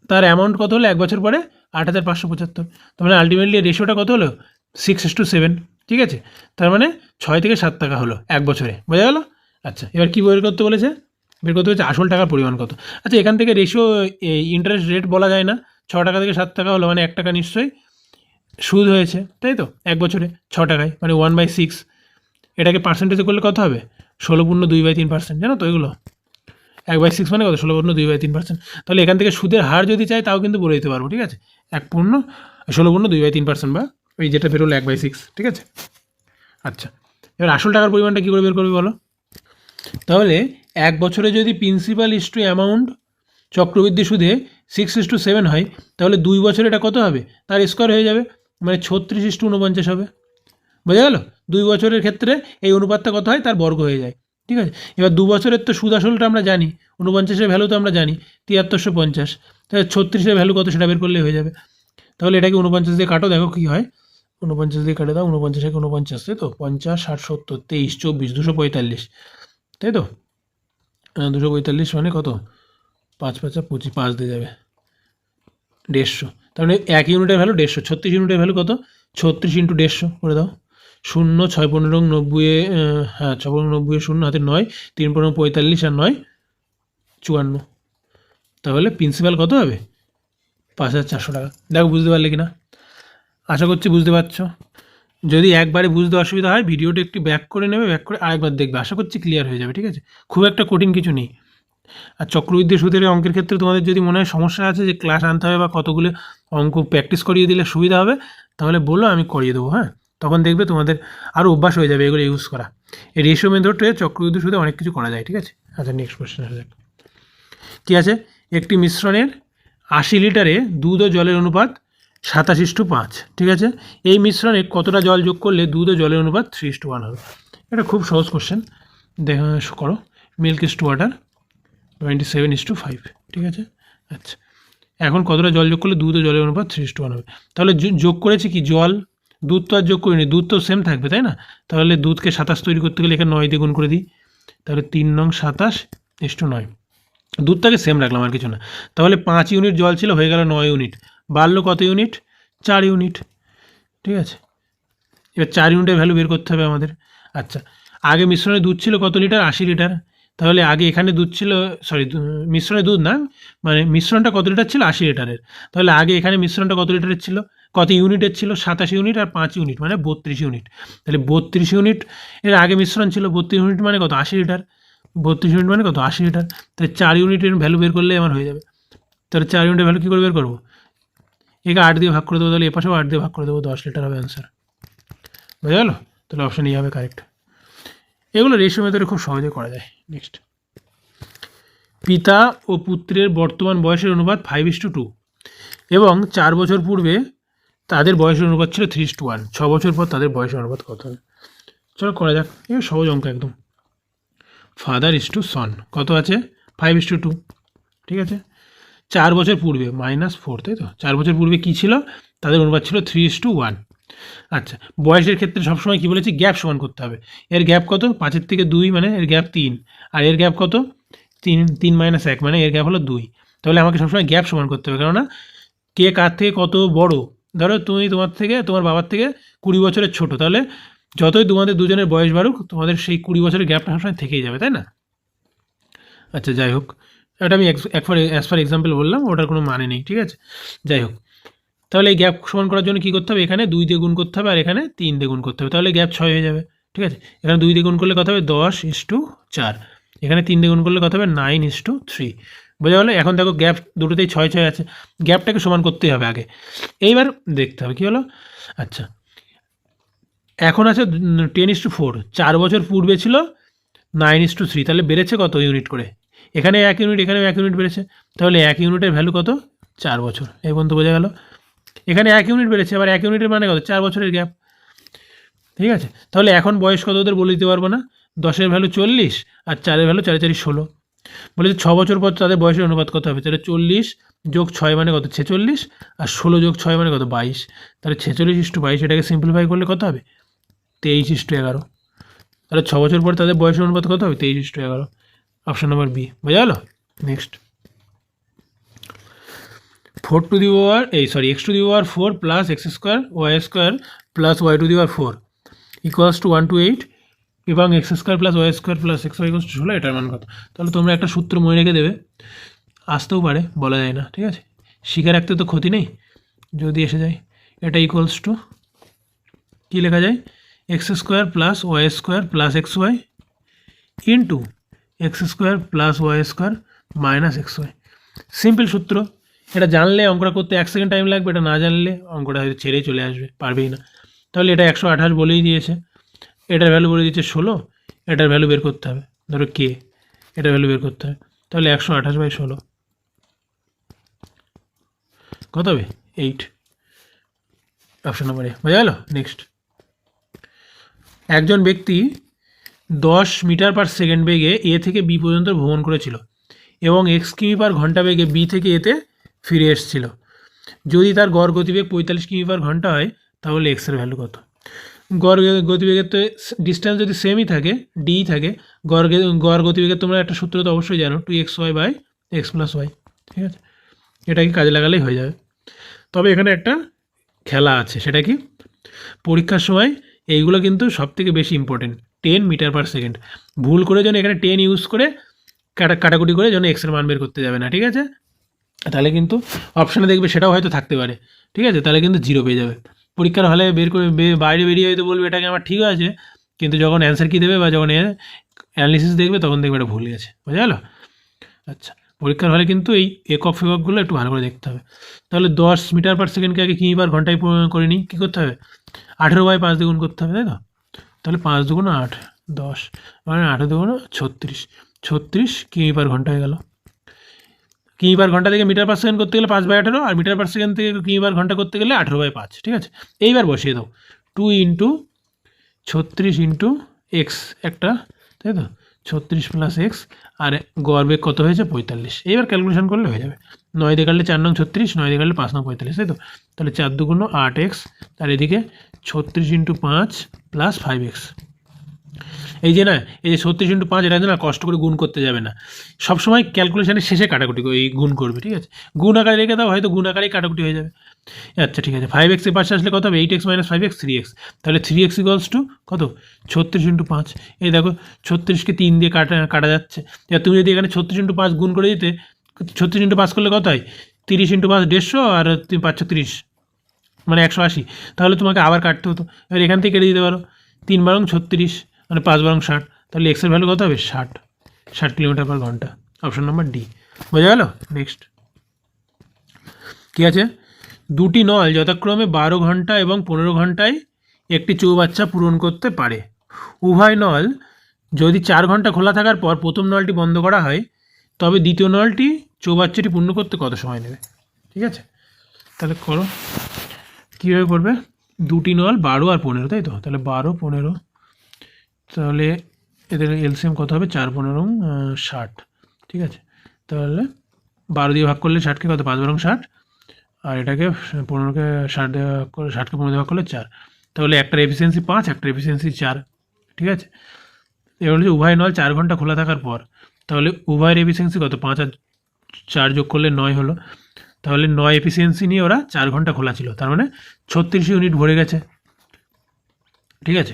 তার অ্যামাউন্ট কত হলো 1 বছর পরে? 8,575। তার মানে আলটিমেটলি রেশিওটা কত হলো? 6:7। ঠিক আছে, তার মানে 6 থেকে 7 টাকা হলো 1 বছরে। বোঝা গেল? আচ্ছা, এবার কী বের করতে বলেছে? বের করতে হচ্ছে আসল টাকার পরিমাণ কত। আচ্ছা, এখান থেকে রেশিও ইন্টারেস্ট রেট বলা যায় না। 6 টাকা থেকে 7 টাকা হলো মানে 1 টাকা নিশ্চয়ই সুদ হয়েছে, তাই তো? 1 বছরে 6 টাকায় মানে 1/6। এটাকে পার্সেন্টেজে করলে কত হবে? 16.2/3%। জানো তো এগুলো? 1/6 মানে কত? 16.2/3%। তাহলে এখান থেকে সুদের হার যদি চাই তাও কিন্তু বলে দিতে পারবো। ঠিক আছে, 16.2/3% বা ওই যেটা বেরোলো 1/6। ঠিক আছে, আচ্ছা, এবার আসল টাকার পরিমাণটা কী করে বের করবে বলো? তাহলে 1 বছরে যদি প্রিন্সিপাল ইস্টু অ্যামাউন্ট চক্রবৃদ্ধি সুদে 6:7 হয়, তাহলে 2 বছরে এটা কত হবে? তার স্কোয়ার হয়ে যাবে, মানে 36:49 হবে। বোঝা গেল? 2 বছরের ক্ষেত্রে এই অনুপাতটা কত হয়? তার বর্গ হয়ে যায়। ঠিক আছে, এবার 2 বছরের তো সুদ আসলটা আমরা জানি, 49-এর ভ্যালু তো আমরা জানি 7350, তাহলে 36-এর ভ্যালু কত সেটা বের করলেই হয়ে যাবে। তাহলে এটাকে 49 দিয়ে কাটো, দেখো কী হয়। 49 দিয়ে কাটে দাও, 49 থেকে 49, তাই তো? 50, 60, 70, 23, 24, 245, তাই তো? 245 মানে কত? 5 × 5 = 25, 5 দিয়ে যাবে 150। তার মানে 1 ইউনিটের ভ্যালু 150, 36 ইউনিটের ভ্যালু কত? 36 × 150 করে দাও। 0, 6 15 90, হ্যাঁ 6 15 90, 0 হাতে 9, 3 15 45, আর 9 54। তাহলে প্রিন্সিপাল কত হবে? 5,400 টাকা। দেখো বুঝতে পারলে কি না? আশা করছি বুঝতে পারছো। যদি একবারে বুঝতে অসুবিধা হয় ভিডিওটা একটু ব্যাক করে নেবে, ব্যাক করে আরেকবার দেখবে, আশা করছি ক্লিয়ার হয়ে যাবে। ঠিক আছে, খুব একটা কঠিন কিছু নেই। আর চক্রবৃদ্ধি সুদের অঙ্কের ক্ষেত্রে তোমাদের যদি মনে হয় সমস্যা আছে, যে ক্লাস আনতে হবে বা কতগুলো অঙ্ক প্র্যাকটিস করিয়ে দিলে সুবিধা হবে, তাহলে বলো, আমি করিয়ে দেবো। হ্যাঁ, তখন দেখবে তোমাদের আরও অভ্যাস হয়ে যাবে এগুলো ইউজ করা। এই রেশিও মেথডে চক্রবৃদ্ধি সুদে অনেক কিছু করা যায়। ঠিক আছে, আচ্ছা নেক্সট কোয়েশ্চেন আসা যাক। কী আছে? একটি মিশ্রণের 80 লিটারে দুধ ও জলের অনুপাত 27:5। ঠিক আছে, এই মিশ্রণে কতটা জল যোগ করলে দুধ ও জলের অনুপাত 3:1 হবে? এটা খুব সহজ কোশ্চেন, করো। Milk is to water 27:5। ঠিক আছে, আচ্ছা, এখন কতটা জল যোগ করলে দুধ ও জলের অনুপাত 3:1 হবে? তাহলে যোগ করেছি কি? জল, দুধ তো আর যোগ করিনি, দুধ তো সেম থাকবে তাই না? তাহলে দুধকে 27 তৈরি করতে গেলে এখানে 9 দিয়ে গুণ করে দিই, তাহলে 3 নং 27:9। দুধটাকে সেম রাখলাম, আর কিছু না। তাহলে 5 ইউনিট জল ছিল, হয়ে গেল 9 ইউনিট, বাড়লো কত ইউনিট? 4 ইউনিট। ঠিক আছে, এবার 4 ইউনিটের ভ্যালু বের করতে হবে আমাদের। আচ্ছা, আগে মিশ্রণে দুধ ছিল কত লিটার? 80 লিটার। তাহলে আগে এখানে দুধ ছিল, সরি মিশ্রণে দুধ না, মানে মিশ্রণটা কত লিটার ছিল? 80 লিটারের। তাহলে আগে এখানে মিশ্রণটা কত লিটারের ছিল, কত ইউনিটের ছিল? 27 ইউনিট আর 5 ইউনিট মানে 32 ইউনিট। তাহলে 32 ইউনিট এর আগে মিশ্রণ ছিল, 32 ইউনিট মানে কত? 80 লিটার। 32 ইউনিট মানে কত? 80 লিটার। তাহলে 4 ইউনিটের ভ্যালু বের করলে আমার হয়ে যাবে। তাহলে 4 ইউনিটের ভ্যালু কী করে বের করবো? একে 8 দিয়ে ভাগ করে দেবো, তাহলে এপাশেও 8 দিয়ে ভাগ করে দেবো, 10 লিটার হবে অ্যান্সার। বোঝা গেল? তাহলে অপশান ই হবে কারেক্ট। এগুলো রেশিও মেথডে খুব সহজে করা যায়। নেক্সট, পিতা ও পুত্রের বর্তমান বয়সের অনুপাত 5:2 এবং 4 বছর পূর্বে তাদের বয়সের অনুপাত ছিল 3:1। 6 বছর পর তাদের বয়সের অনুপাত কত হবে? চলো করা যাক, এই সহজ অঙ্ক একদম। ফাদার ইস টু সন কত আছে? 5:2। ঠিক আছে, 4 বছর পূর্বে -4, তাই তো? 4 বছর পূর্বে কী ছিল? তাদের অনুপাত ছিল 3:1। আচ্ছা, বয়সের ক্ষেত্রে সবসময় কী বলেছি? গ্যাপ সমান করতে হবে। এর গ্যাপ কত? 5 থেকে 2 মানে এর গ্যাপ 3, আর এর গ্যাপ কত? 3 - 1 মানে এর গ্যাপ হলো 2। তাহলে আমাকে সবসময় গ্যাপ সমান করতে হবে, কেননা কে কার থেকে কত বড়। ধরো তুমি তোমার বাবার থেকে 20 বছরের ছোট, তাহলে যতই তোমাদের দুজনের বয়স বাড়ুক তোমাদের সেই 20 বছরের গ্যাপটা সবসময় থেকেই যাবে, তাই না? আচ্ছা, যাই হোক, এটা আমি অ্যাজ ফার এক্সাম্পল বললাম, ওটার কোনো মানে নেই। ঠিক আছে, যাই হোক, তাহলে এই গ্যাপ সমান করার জন্য কী করতে হবে? এখানে 2 দিয়ে গুণ করতে হবে আর এখানে 3 দিয়ে গুণ করতে হবে, তাহলে গ্যাপ 6 হয়ে যাবে। ঠিক আছে, এখানে 2 দিয়ে গুণ করলে কত হবে? 10:4। এখানে 3 দিয়ে গুণ করলে কত হবে? 9:3। বোঝা গেলো? এখন দেখো গ্যাপ দুটোতেই 6 আছে, গ্যাপটাকে সমান করতেই হবে আগে। এইবার দেখতে হবে কী হলো। আচ্ছা, এখন আছে 10:4। 4 বছর পূর্বে ছিল 9:3, তাহলে বেড়েছে কত ইউনিট করে? এখানে 1 ইউনিট, এখানেও 1 ইউনিট বেড়েছে, তাহলে 1 ইউনিটের ভ্যালু কত? 4 বছর। এই পর্যন্ত বোঝা গেল? এখানে 1 ইউনিট বেড়েছে, আবার 1 ইউনিটের মানে কত? 4 বছরের গ্যাপ। ঠিক আছে, তাহলে এখন বয়স কত ওদের বলে দিতে পারবো না। 10-এর ভ্যালু 40 আর 4-এর ভ্যালু 4 × 4 = 16। বলেছে 6 বছর পর তাদের বয়সের অনুপাত কত হবে? তাহলে 40 + 6 মানে কত? 46, আর 16 + 6 মানে কত? 22। তাহলে 46:22, এটাকে সিম্পলিফাই করলে কত হবে? 23:11। তাহলে 6 বছর পর তাদের বয়সের অনুপাত কত হবে? 23:11। Option number B. বোঝা গেল? Next, 4 + x² y² + y² = 1 to 8 এবং x² + y² + xy = 16, এটার মান কত? তাহলে তোমরা একটা সূত্র মনে রেখে দেবে, আসতেও পারে, বলা যায় না। ঠিক আছে, শিখে রাখতে তো ক্ষতি নেই, যদি এসে যায়। এটা ইকুয়ালস টু কী লেখা যায়? x² + y² + xy into x² + y² - xy। Simple সূত্র, এটা জানলে অঙ্কটা করতে 1 সেকেন্ড টাইম লাগবে, এটা না জানলে অঙ্কটা হয়তো ছেড়েই চলে আসবে, পারবেই না। তাহলে এটা 128 বলেই দিয়েছে, এটার ভ্যালু বলে দিয়েছে 16, এটার ভ্যালু বের করতে হবে, ধরো কে, এটার ভ্যালু বের করতে হবে। তাহলে 128/16 কত হবে? 8। অপশন নম্বর এ। বোঝা গেল? নেক্সট, একজন ব্যক্তি 10 মিটার/সেকেন্ড বেগে এ থেকে বি পর্যন্ত ভ্রমণ করেছিল এবং x কিমি/ঘন্টা বেগে বি থেকে এতে ফিরে এসেছিল। যদি তার গড় গতিবেগ 45 কিমি/ঘন্টা হয়, তাহলে x এর ভ্যালু কত? গড় গতিবেগের তো ডিস্টেন্স যদি সেমই থাকে, ডি থাকে, গড় গতিবেগের তোমরা একটা সূত্র তো অবশ্যই জানো, 2xy/x + y। ঠিক আছে, এটাকে কাজে লাগালেই হয়ে যাবে। তবে এখানে একটা খেলা আছে, সেটা কি? পরীক্ষার সময় এইগুলো কিন্তু সবথেকে বেশি ইম্পর্টেন্ট। 10 মিটার/সেকেন্ড, ভুল করে যেন এখানে 10 ইউজ করে কাটাকুটি করে যেন এক্সের মান বের করতে যাবে না। ঠিক আছে, তাহলে কিন্তু অপশানে দেখবে সেটাও হয়তো থাকতে পারে। ঠিক আছে, তাহলে কিন্তু 0 পেয়ে যাবে। পরীক্ষার হলে বের করে বাইরে বেরিয়ে হয়তো বলবে এটাকে আমার ঠিক আছে, কিন্তু যখন অ্যান্সার কি দেবে বা যখন অ্যানালিসিস দেখবে তখন দেখবে এটা ভুল গেছে। বোঝা গেল? আচ্ছা, পরীক্ষার হলে কিন্তু এই একক ফেককগুলো একটু ভালো করে দেখতে হবে। তাহলে 10 মিটার/সেকেন্ডকে আগে কিমি/ঘন্টায় করে নিই, কী করতে হবে? 18/5 দিয়ে গুণ করতে হবে, তাই তো? তাহলে 5 × 2 = 8, 10 মানে 8 × 2 = 36, 36 কিমি/ঘন্টা হয়ে গেল। কিমি/ঘন্টা থেকে মিটার/সেকেন্ড করতে গেলে 5/18, আর মিটার/সেকেন্ড থেকে কিমি/ঘন্টা করতে গেলে 18/5। ঠিক আছে, এইবার বসিয়ে দাও, 2 × 36 × x একটা, তাই তো? 36 + x, আর গড় বেগ কত হয়েছে? 45। এইবার ক্যালকুলেশন করলে হয়ে যাবে। 9 দিয়ে কাটলে 4 নং 36, 9 দিয়ে কাটলে 5 নং 45, তাই তো? তাহলে 4 × 2 = 8x, তার এদিকে 36 × 5 + 5x। এই যে না, এই যে 36 × 5, এটা না কষ্ট করে গুণ করতে যাবে না, সবসময় ক্যালকুলেশনের শেষে কাটাকুটি এই গুণ করবে, ঠিক আছে? গুণ আকারে রেখে দাও, হয়তো গুণ আকারেই কাটাকুটি হয়ে যাবে। আচ্ছা ঠিক আছে, 5x এর পাশে আসলে কত হবে? 8x - 5x 3x। তাহলে 3x = কত? 36 × 5। এই দেখো 36কে 3 দিয়ে কাটা যাচ্ছে। এবার তুমি যদি এখানে 36 × 5 গুণ করে দিতে, 36 × 5 করলে কত হয়? 30 × 5 150, আর 5 × 30 মানে 180। তাহলে তোমাকে আবার কাটতে হতো। এবার এখান থেকে কেটে দিতে পারো, 3 × 36 মানে 5 × 60। তাহলে এক্সের ভ্যালু কত হবে? 60 কিলোমিটার/ঘন্টা। Option number D. বোঝা গেল? নেক্সট কী আছে? দুটি নল যথাক্রমে 12 ঘন্টা এবং 15 ঘন্টায় একটি চৌবাচ্চা পূরণ করতে পারে। উভয় নল যদি 4 ঘন্টা খোলা থাকার পর প্রথম নলটি বন্ধ করা হয়, তবে দ্বিতীয় নলটি চৌবাচ্চাটি পূর্ণ করতে কত সময় নেবে? ঠিক আছে, তাহলে করো। কীভাবে করবে? দুটি নল 12 আর 15, তাই তো? তাহলে 12 15, তাহলে এদের এলসিএম কত হবে? 4 15 60। ঠিক আছে, তাহলে 12 দিয়ে ভাগ করলে 60কে কত? 5 12 60, আর এটাকে 15কে 60 দিয়ে ভাগ করে 60কে 15 দিয়ে ভাগ করলে 4। তাহলে একটার এফিসিয়েন্সি 5, একটার এফিসিয়েন্সি 4। ঠিক আছে, এবার হচ্ছে উভয় নল 4 ঘন্টা খোলা থাকার পর, তাহলে উভয়ের এফিসিয়েন্সি কত? 5 আর 4 যোগ করলে 9 হলো। তাহলে 9 এফিসিয়েন্সি নিয়ে ওরা 4 ঘন্টা খোলা ছিল, তার মানে 36 ইউনিট ভরে গেছে। ঠিক আছে,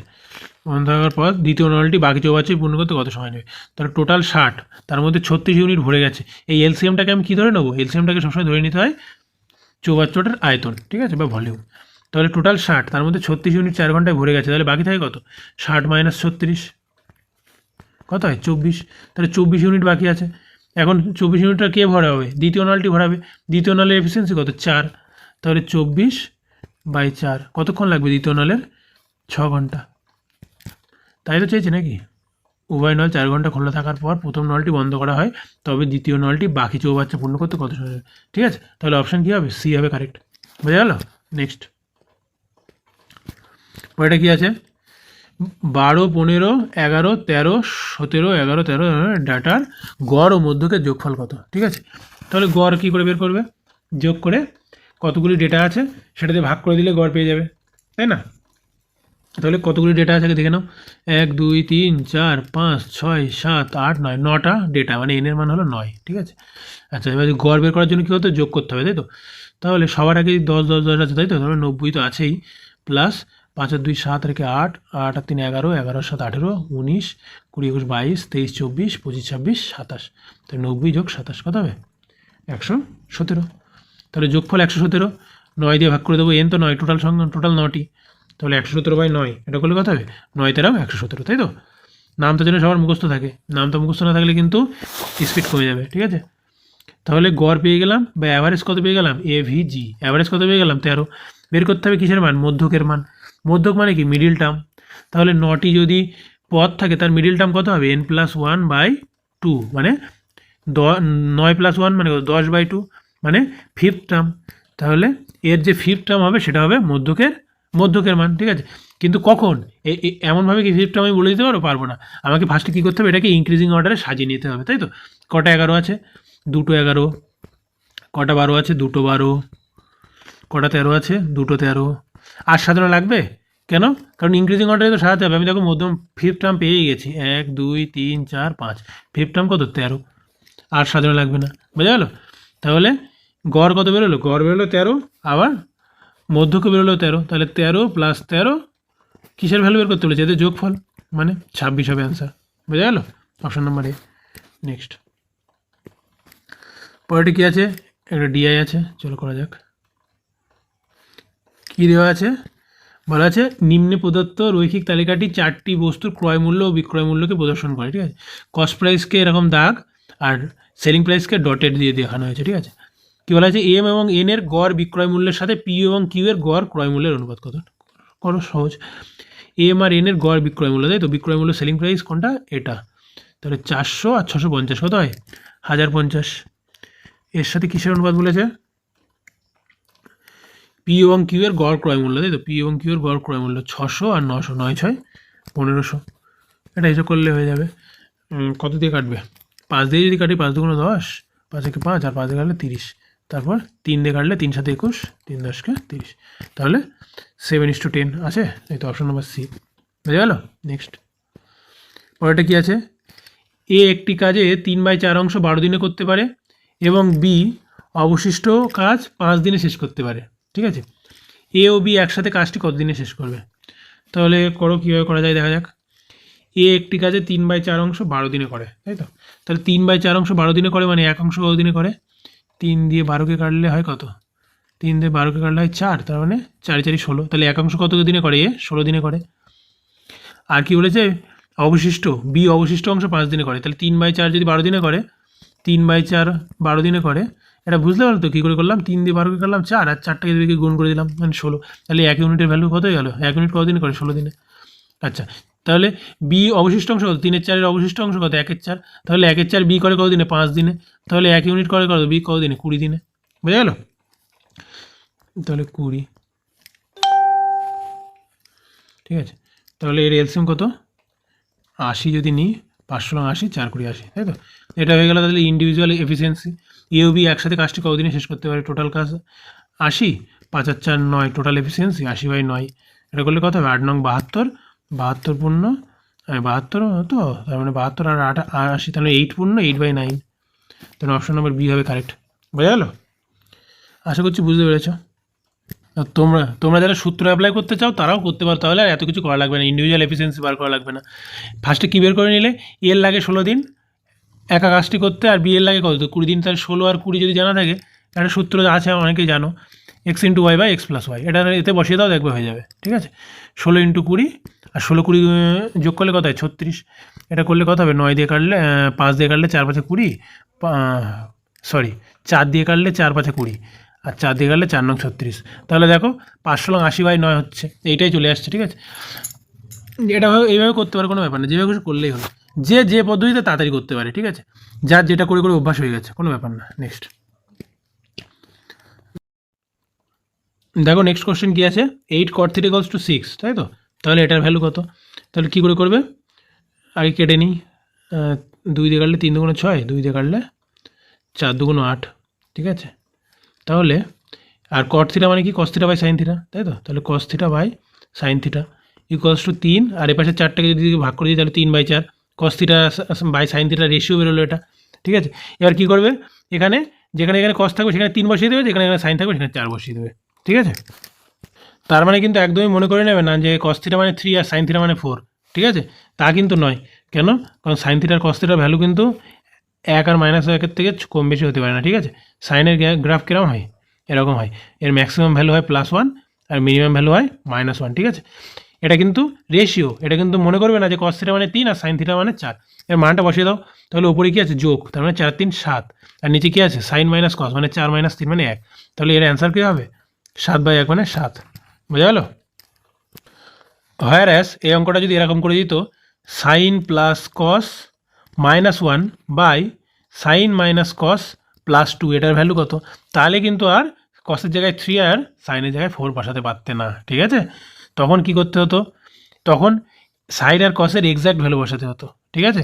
বন্ধ থাকার পর দ্বিতীয় নলটি বাকি চৌবাচ্চায় পূর্ণ করতে কত সময় নেবে? তাহলে টোটাল 60, তার মধ্যে 36 ইউনিট ভরে গেছে। এই এলসিএমটাকে আমি কী ধরে নেবো? এলসিএমটাকে সবসময় ধরে নিতে হয় চৌবাচ্চাটার আয়তন, ঠিক আছে, বা ভলিউম। তাহলে টোটাল 60, তার মধ্যে 36 ইউনিট 4 ঘন্টায় ভরে গেছে, তাহলে বাকি থাকে কত? 60 - 36 কত হয়? 24। তাহলে 24 ইউনিট বাকি আছে। এখন 24 ইউনিটটা কে ভরাবে? দ্বিতীয় নলটি ভরাবে। দ্বিতীয় নলের এফিসিয়েন্সি কত? 4। তাহলে 24/4 কতক্ষণ লাগবে দ্বিতীয় নলের? 6 ঘন্টা। তাই তো চেয়েছে নাকি? উভয় নল 4 ঘন্টা খোলা থাকার পর প্রথম নলটি বন্ধ করা হয়, তবে দ্বিতীয় নলটি বাকি চৌবাচ্চা পূর্ণ করতে কত সময় লাগবে? ঠিক আছে, তাহলে অপশান কী হবে? সি হবে কারেক্ট। বোঝা গেল? নেক্সট পরেরটা কী আছে? 12 15 11 13 17 11 13 ডাটার গড় ও মধ্যকের যোগফল কত? ঠিক আছে, তাহলে গড় কী করে বের করবে? যোগ করে কতগুলি ডেটা আছে সেটাতে ভাগ করে দিলে গড় পেয়ে যাবে, তাই না? তাহলে কতগুলি ডেটা আছে দেখে নাও। 1 2 3 4 5 6 7 8 9, 9টা ডেটা, মানে এনের মান হলো 9। ঠিক আছে, আচ্ছা এবার গড় বের করার জন্য কী হতো? যোগ করতে হবে, তাই তো? তাহলে সবার আগে 10 10 10 আছে, তাই তো? তাহলে 90 তো আছেই, প্লাস 5 আর 2 7 রেখে 8 8 আর 3 11 11 আর 7 18 19 20 21 22 23 24 25 26 27। তাহলে 90 যোগ 27 কত হবে? 117। তাহলে যোগফল 117, 9 দিয়ে ভাগ করে দেবো, এন তো 9, টোটাল সংখ্যা টোটাল 9টি, তাহলে 117/9 এটা করলে কত হবে? 9 13 117, তাই তো? নামটা যেন সবার মুখস্থ থাকে, নামটা মুখস্থ না থাকলে কিন্তু স্পিড কমে যাবে। ঠিক আছে, তাহলে গড় পেয়ে গেলাম, বা অ্যাভারেজ কত পেয়ে গেলাম? এভিজি অ্যাভারেজ কত পেয়ে গেলাম? 13। বের করতে হবে কিসের মান? মধ্যকের মান। মধ্যক মানে কি? Middle term. তাহলে 9টি যদি পদ থাকে তার মিডিল টার্ম কত হবে? n+1/2, মানে 9 + 1 মানে 10/2, মানে ফিফথ টার্ম। তাহলে এর যে ফিফথ টার্ম হবে সেটা হবে মধ্যকের মান। ঠিক আছে, কিন্তু কখন? এমনভাবে কি ফিফথ টার্ম আমি বলে দিতে পারবো না। আমাকে ফার্স্টে কী করতে হবে? এটাকে ইনক্রিজিং অর্ডারে সাজিয়ে নিতে হবে, তাই তো? কটা 11 আছে? 2টো 11। কটা 12 আছে? 2টো 12। কটা 13 আছে? 2টো 13। আর সাজানো লাগবে কেন? কারণ ইনক্রিজিং অর্ডারে তো সাজাতে হবে। আমি দেখো মধ্যম ফিফথ টার্ম পেয়েই গেছি, 1 2 3 4 5, ফিফথ টার্ম কত? 13। আর সাজানো লাগবে না। বোঝা গেল? তাহলে গড় কত বেরোলো? গড় বেরোলো 13, আবার মধ্যকে বেরোলো 13। তাহলে 13 + 13 কিসের ভ্যালু বের করতে বলেছে? এদের যোগফল, মানে 26 হবে অ্যান্সার। বোঝা গেল? Option number A. নেক্সট পরেরটি কী আছে? একটা ডিআই আছে, চলো করা যাক। কী দেওয়া আছে? বলা আছে নিম্নে প্রদত্ত রৈখিক তালিকাটি 4টি বস্তুর ক্রয় মূল্য ও বিক্রয় মূল্যকে প্রদর্শন করে। ঠিক আছে, কস্ট প্রাইসকে এরকম দাগ আর সেলিং প্রাইসকে ডটেড দিয়ে দেখানো হয়েছে। ঠিক আছে, কী বলা আছে? এম এবং এন এর গড় বিক্রয় মূল্যের সাথে পি এবং কিউ এর গড় ক্রয় মূল্যের অনুপাত কত? করো সহজ। এম আর এন এর গড় বিক্রয় মূল্য, তাই তো? বিক্রয় মূল্য সেলিং প্রাইস কোনটা? এটা। তাহলে 400 আর 650 কত হয়? 1050। এর সাথে কিসের অনুপাত বলেছে? পি এবং কিউ এর গড় ক্রয় মূল্য, তাই তো? পি এবং কিউ এর গড় ক্রয় মূল্য 600 আর 900, 9 6 1500। এটা হিসাব করলে হয়ে যাবে। কত দিয়ে কাটবে? 5 দিয়ে যদি কাটি, 5 2 10, 5 1 5 আর 5 দিয়ে কাটলে 30। তারপর 3 দিয়ে কাটলে 3 7 21, 3 10 30, তাহলে 7:10 আছে, এই তো অপশন নম্বর সি। বুঝে গেল? নেক্সট পরেরটা কী আছে, এ একটি কাজে 3/4 অংশ 12 দিনে করতে পারে এবং বি অবশিষ্ট কাজ 5 দিনে শেষ করতে পারে। ঠিক আছে, এ ও বি একসাথে কাজটি কত দিনে শেষ করবে? তাহলে করো, কীভাবে করা যায় দেখা যাক। এ একটি কাজে 3/4 অংশ 12 দিনে করে, তাই তো? তাহলে 3/4 অংশ 12 দিনে করে মানে এক অংশ কত দিনে করে? 3 দিয়ে 12কে কাটলে হয় কত? 3 দিয়ে 12কে কাটলে হয় 4, তার মানে 4 4 16, তাহলে এক অংশ কত দিনে করে? এ 16 দিনে করে। আর কি বলেছে? অবশিষ্ট বি অবশিষ্ট অংশ 5 দিনে করে, তাহলে 3/4 যদি 12 দিনে করে, 3/4 12 দিনে করে, এটা বুঝতে পারো তো কী করে করলাম? 3 দিয়ে 12কে কাটলাম 4, আর 4টাকে 2কে গুণ করে দিলাম, মানে 16, তাহলে 1 ইউনিটের ভ্যালু কত হয়ে গেল? 1 ইউনিট কত দিনে করে? 16 দিনে। আচ্ছা, তাহলে বি অবশিষ্ট অংশ কত? 3/4 অবশিষ্ট অংশ কত? 1/4, তাহলে 1/4 বি করে কত দিনে? 5 দিনে, তাহলে 1 ইউনিট করে কত? বি কত দিনে? 20 দিনে। বুঝা গেল? তাহলে 20, ঠিক আছে। তাহলে এর এলসিএম কত? 80 যদি নিই, 580, 4 20 80, তাই তো? এটা হয়ে গেল তাহলে ইন্ডিভিজুয়াল এফিসিয়েন্সি। এ ও বি একসাথে কাজটি কতদিনে শেষ করতে পারে? টোটাল কাজ 80, 5 আর 4 9, টোটাল এফিসিয়েন্সি 80/9। এটা করলে কত হবে? 8 নং 72, 72 পূর্ণ 72 তো, তার মানে 72 আর 8 80, তাহলে 8 পূর্ণ 8/9, তাহলে অপশন নম্বর বি হবে কারেক্ট। বোঝা গেল? আশা করছি বুঝতে পেরেছো। তোমরা যারা সূত্র অ্যাপ্লাই করতে চাও তারাও করতে পারো, তাহলে আর এত কিছু করা লাগবে না, ইন্ডিভিজুয়াল এফিসিয়েন্সি বার করা লাগবে না। ফার্স্টে কী বের করে নিলে? এর লাগে 16 দিন একা কাজটি করতে, আর বি এর লাগে কত? 20 দিন। তাহলে 16 আর 20 যদি জানা থাকে, একটা সূত্র আছে অনেকেই জানো, x × y/x + y, এটা এতে বসিয়ে দাও, দেখবে হয়ে যাবে। ঠিক আছে, 16 × 20, আর 16 20 যোগ করলে কত হয়? 36। এটা করলে কত হবে? 9 দিয়ে কাটলে 5 দিয়ে কাটলে 4 5 20, সরি 4 দিয়ে কাটলে 4 5 20, আর 4 দিয়ে কাটলে 4 নং 36। তাহলে দেখো 580/9 হচ্ছে, এইটাই চলে আসছে। ঠিক আছে, এটা এইভাবে করতে পারে, কোনো ব্যাপার না, যেভাবে কিছু করলেই হলো। যে পদ্ধতিতে তাড়াতাড়ি করতে পারে, ঠিক আছে, যার যেটা করে করে অভ্যাস হয়ে গেছে, কোনো ব্যাপার না। নেক্সট দেখো, নেক্সট কোশ্চেন কী আছে? 8 cot θ = 6, তাই তো? তাহলে এটার ভ্যালু কত? তাহলে কী করে করবে? আগে কেটে নিই, 2 দিয়ে কাটলে 3 2 6, 2 দিয়ে কাটলে 4 2 8, ঠিক আছে। তাহলে আর cot θ মানে কি? cos θ/sin θ, তাই তো? তাহলে cos θ/sin θ = 3, আর এ পাশে 4টাকে যদি ভাগ করে দিই তাহলে 3/4, cos θ/sin θ রেশিও বেরোলো এটা। ঠিক আছে, এবার কী করবে? এখানে যেখানে cos থাকবে সেখানে 3 বসিয়ে দেবে, যেখানে sin থাকবে সেখানে 4 বসিয়ে দেবে। ঠিক আছে, তার মানে কিন্তু একদমই মনে করে নেবে না যে cos θ মানে 3 আর sin θ মানে 4, ঠিক আছে? তা কিন্তু নয়। কেন? কারণ sin θ আর cos θ ভ্যালু কিন্তু 1 আর -1 থেকে কম বেশি হতে পারে না। ঠিক আছে, সাইনের গ্রাফ কীরকম হয়? এরকম হয়, এর ম্যাক্সিমাম ভ্যালু হয় +1 আর মিনিমাম ভ্যালু হয় -1। ঠিক আছে, এটা কিন্তু রেশিও, এটা কিন্তু মনে করবে না যে cos θ মানে 3 আর sin θ মানে 4। এর মানটা বসিয়ে দাও, তাহলে উপরে কী আছে? যোগ, তার মানে 4 3 7, আর নিচে কী আছে? sin - cos, মানে 4 - 3 মানে 1, তাহলে এর অ্যান্সার কী হবে? 7/1 মানে 7। বোঝা গেল? হোয়ারএস এই অঙ্কটা যদি এরকম করে দিত, sin + cos -1 sin - cos +2, এটার ভ্যালু কত? তাহলে কিন্তু আর কসের জায়গায় 3 আর সাইনের জায়গায় 4 বসাতে পারতে না। ঠিক আছে, তখন কি করতে হতো? তখন সাইন আর কসের এক্স্যাক্ট ভ্যালু বসাতে হতো। ঠিক আছে,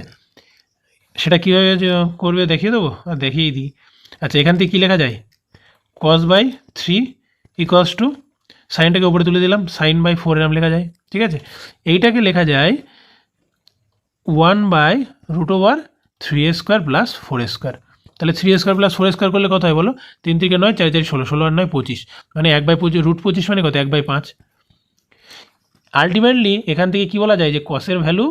সেটা কীভাবে করবে দেখিয়ে দেবো, আর দেখিয়েই দিই। আচ্ছা, এখান থেকে কী লেখা যায়? cos/3 = সাইনটাকে উপরে তুলে দিলাম, sin/4 এরকম লেখা যায়। ঠিক আছে, এইটাকে লেখা যায় 1/√3² + 4²। তাহলে 3² + 4² করলে কত হয় বলো? 3 3 9, 4 4 16, 16 আর 9 25, মানে 1/25 মানে কত? 1/5। আলটিমেটলি এখান থেকে কি বলা যায় যে কসের ভ্যালু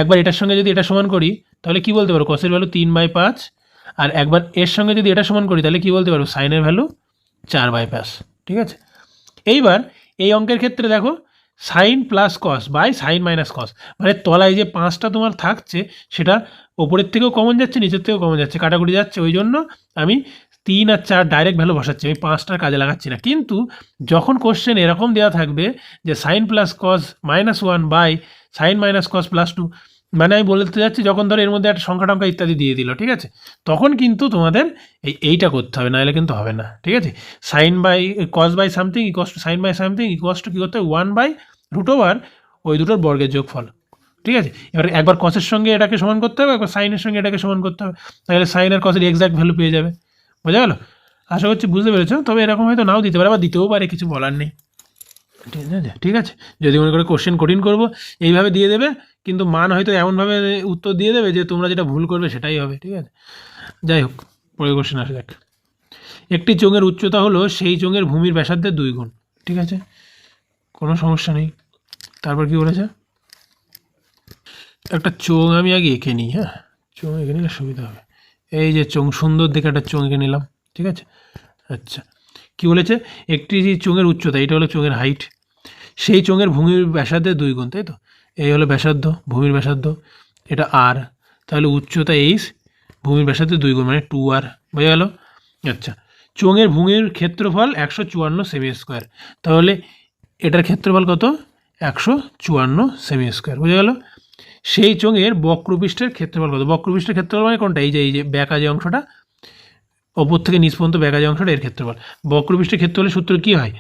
একবার এটার সঙ্গে যদি এটা সমান করি তাহলে কি বলতে পারো? কসের ভ্যালু 3/5, আর একবার এর সঙ্গে যদি এটা সমান করি তাহলে কি বলতে পারো? সাইনের ভ্যালু 4/5। ঠিক আছে, এইবার এই অঙ্কের ক্ষেত্রে দেখো সাইন + cos sin - cos, মানে তলায় যে 5টা তোমার থাকছে সেটা ওপরের থেকেও কমন যাচ্ছে, নিচের থেকেও কমন যাচ্ছে, কাটাকুটি যাচ্ছে, ওই জন্য আমি 3 আর 4 ডাইরেক্ট ভ্যালু বসাচ্ছি, আমি 5টার কাজে লাগাচ্ছি না। কিন্তু যখন কোশ্চেন এরকম দেওয়া থাকবে যে sin + cos -1 sin - cos +2, মানে আমি বলতে যাচ্ছি যখন ধরো এর মধ্যে একটা সংখ্যা টংখ্যা ইত্যাদি দিয়ে দিল, ঠিক আছে, তখন কিন্তু তোমাদের এইটা করতে হবে, নাহলে কিন্তু হবে না। ঠিক আছে, cos/something = sin/something = কী করতে হবে? 1/√, ওই দুটোর বর্গের যোগফল। ঠিক আছে, এবার একবার কসের সঙ্গে এটাকে সমান করতে হবে, একবার সাইনের সঙ্গে এটাকে সমান করতে হবে, তাহলে সাইন আর কসের এক্স্যাক্ট ভ্যালু পেয়ে যাবে। বোঝা গেল? আশা করছি বুঝতে পেরেছো। তবে এরকম হয়তো নাও দিতে পারে, আবার দিতেও পারে, কিছু বলার নেই। ঠিক আছে, যদি মনে করে কোশ্চেন কঠিন করবো এইভাবে দিয়ে দেবে, কিন্তু মান হয়তো এমনভাবে উত্তর দিয়ে দেবে যে তোমরা যেটা ভুল করবে সেটাই হবে। ঠিক আছে, যাই হোক, পরের কোশ্চেন আসে দেখ। একটি চোঙের উচ্চতা হলো সেই চোঙের ভূমির ব্যাসার্ধের 2 গুণ। ঠিক আছে, কোনো সমস্যা নেই। তারপর কি বলেছে, একটা চোঙ আমি আগে এঁকে নিই। হ্যাঁ, চোঙ এঁকে নিলে সুবিধা হবে। এই যে চোঙ, সুন্দর দেখে একটা চোঙ এঁকে নিলাম। ঠিক আছে, আচ্ছা, কি বলেছে, একটি চোঙের উচ্চতা, এটা হলো চোঙের হাইট, সেই চোঙের ভূমির ব্যাসার্ধের 2 গুণ, তাই তো? এই হলো ব্যাসার্ধ, ভূমির ব্যাসার্ধ, এটা আর, তাহলে উচ্চতা এইচ, ভূমির ব্যাসার্ধের 2 গুণ মানে 2r, বোঝা গেল? আচ্ছা, চোঙের ভূমির ক্ষেত্রফল 154 সেমি স্কোয়ার, তাহলে এটার ক্ষেত্রফল কত? 154 সেমি স্কোয়ার, বোঝা গেল? সেই চোঙের বক্রপৃষ্ঠের ক্ষেত্রফল কত? বক্রপৃষ্ঠের ক্ষেত্রফল মানে কোনটা? এই যে ব্যাকা যে অংশটা, ওপর থেকে নিচ পর্যন্ত ব্যাকা যে অংশটা, এর ক্ষেত্রফল। বক্রপৃষ্ঠের ক্ষেত্রফলের সূত্র কী হয়?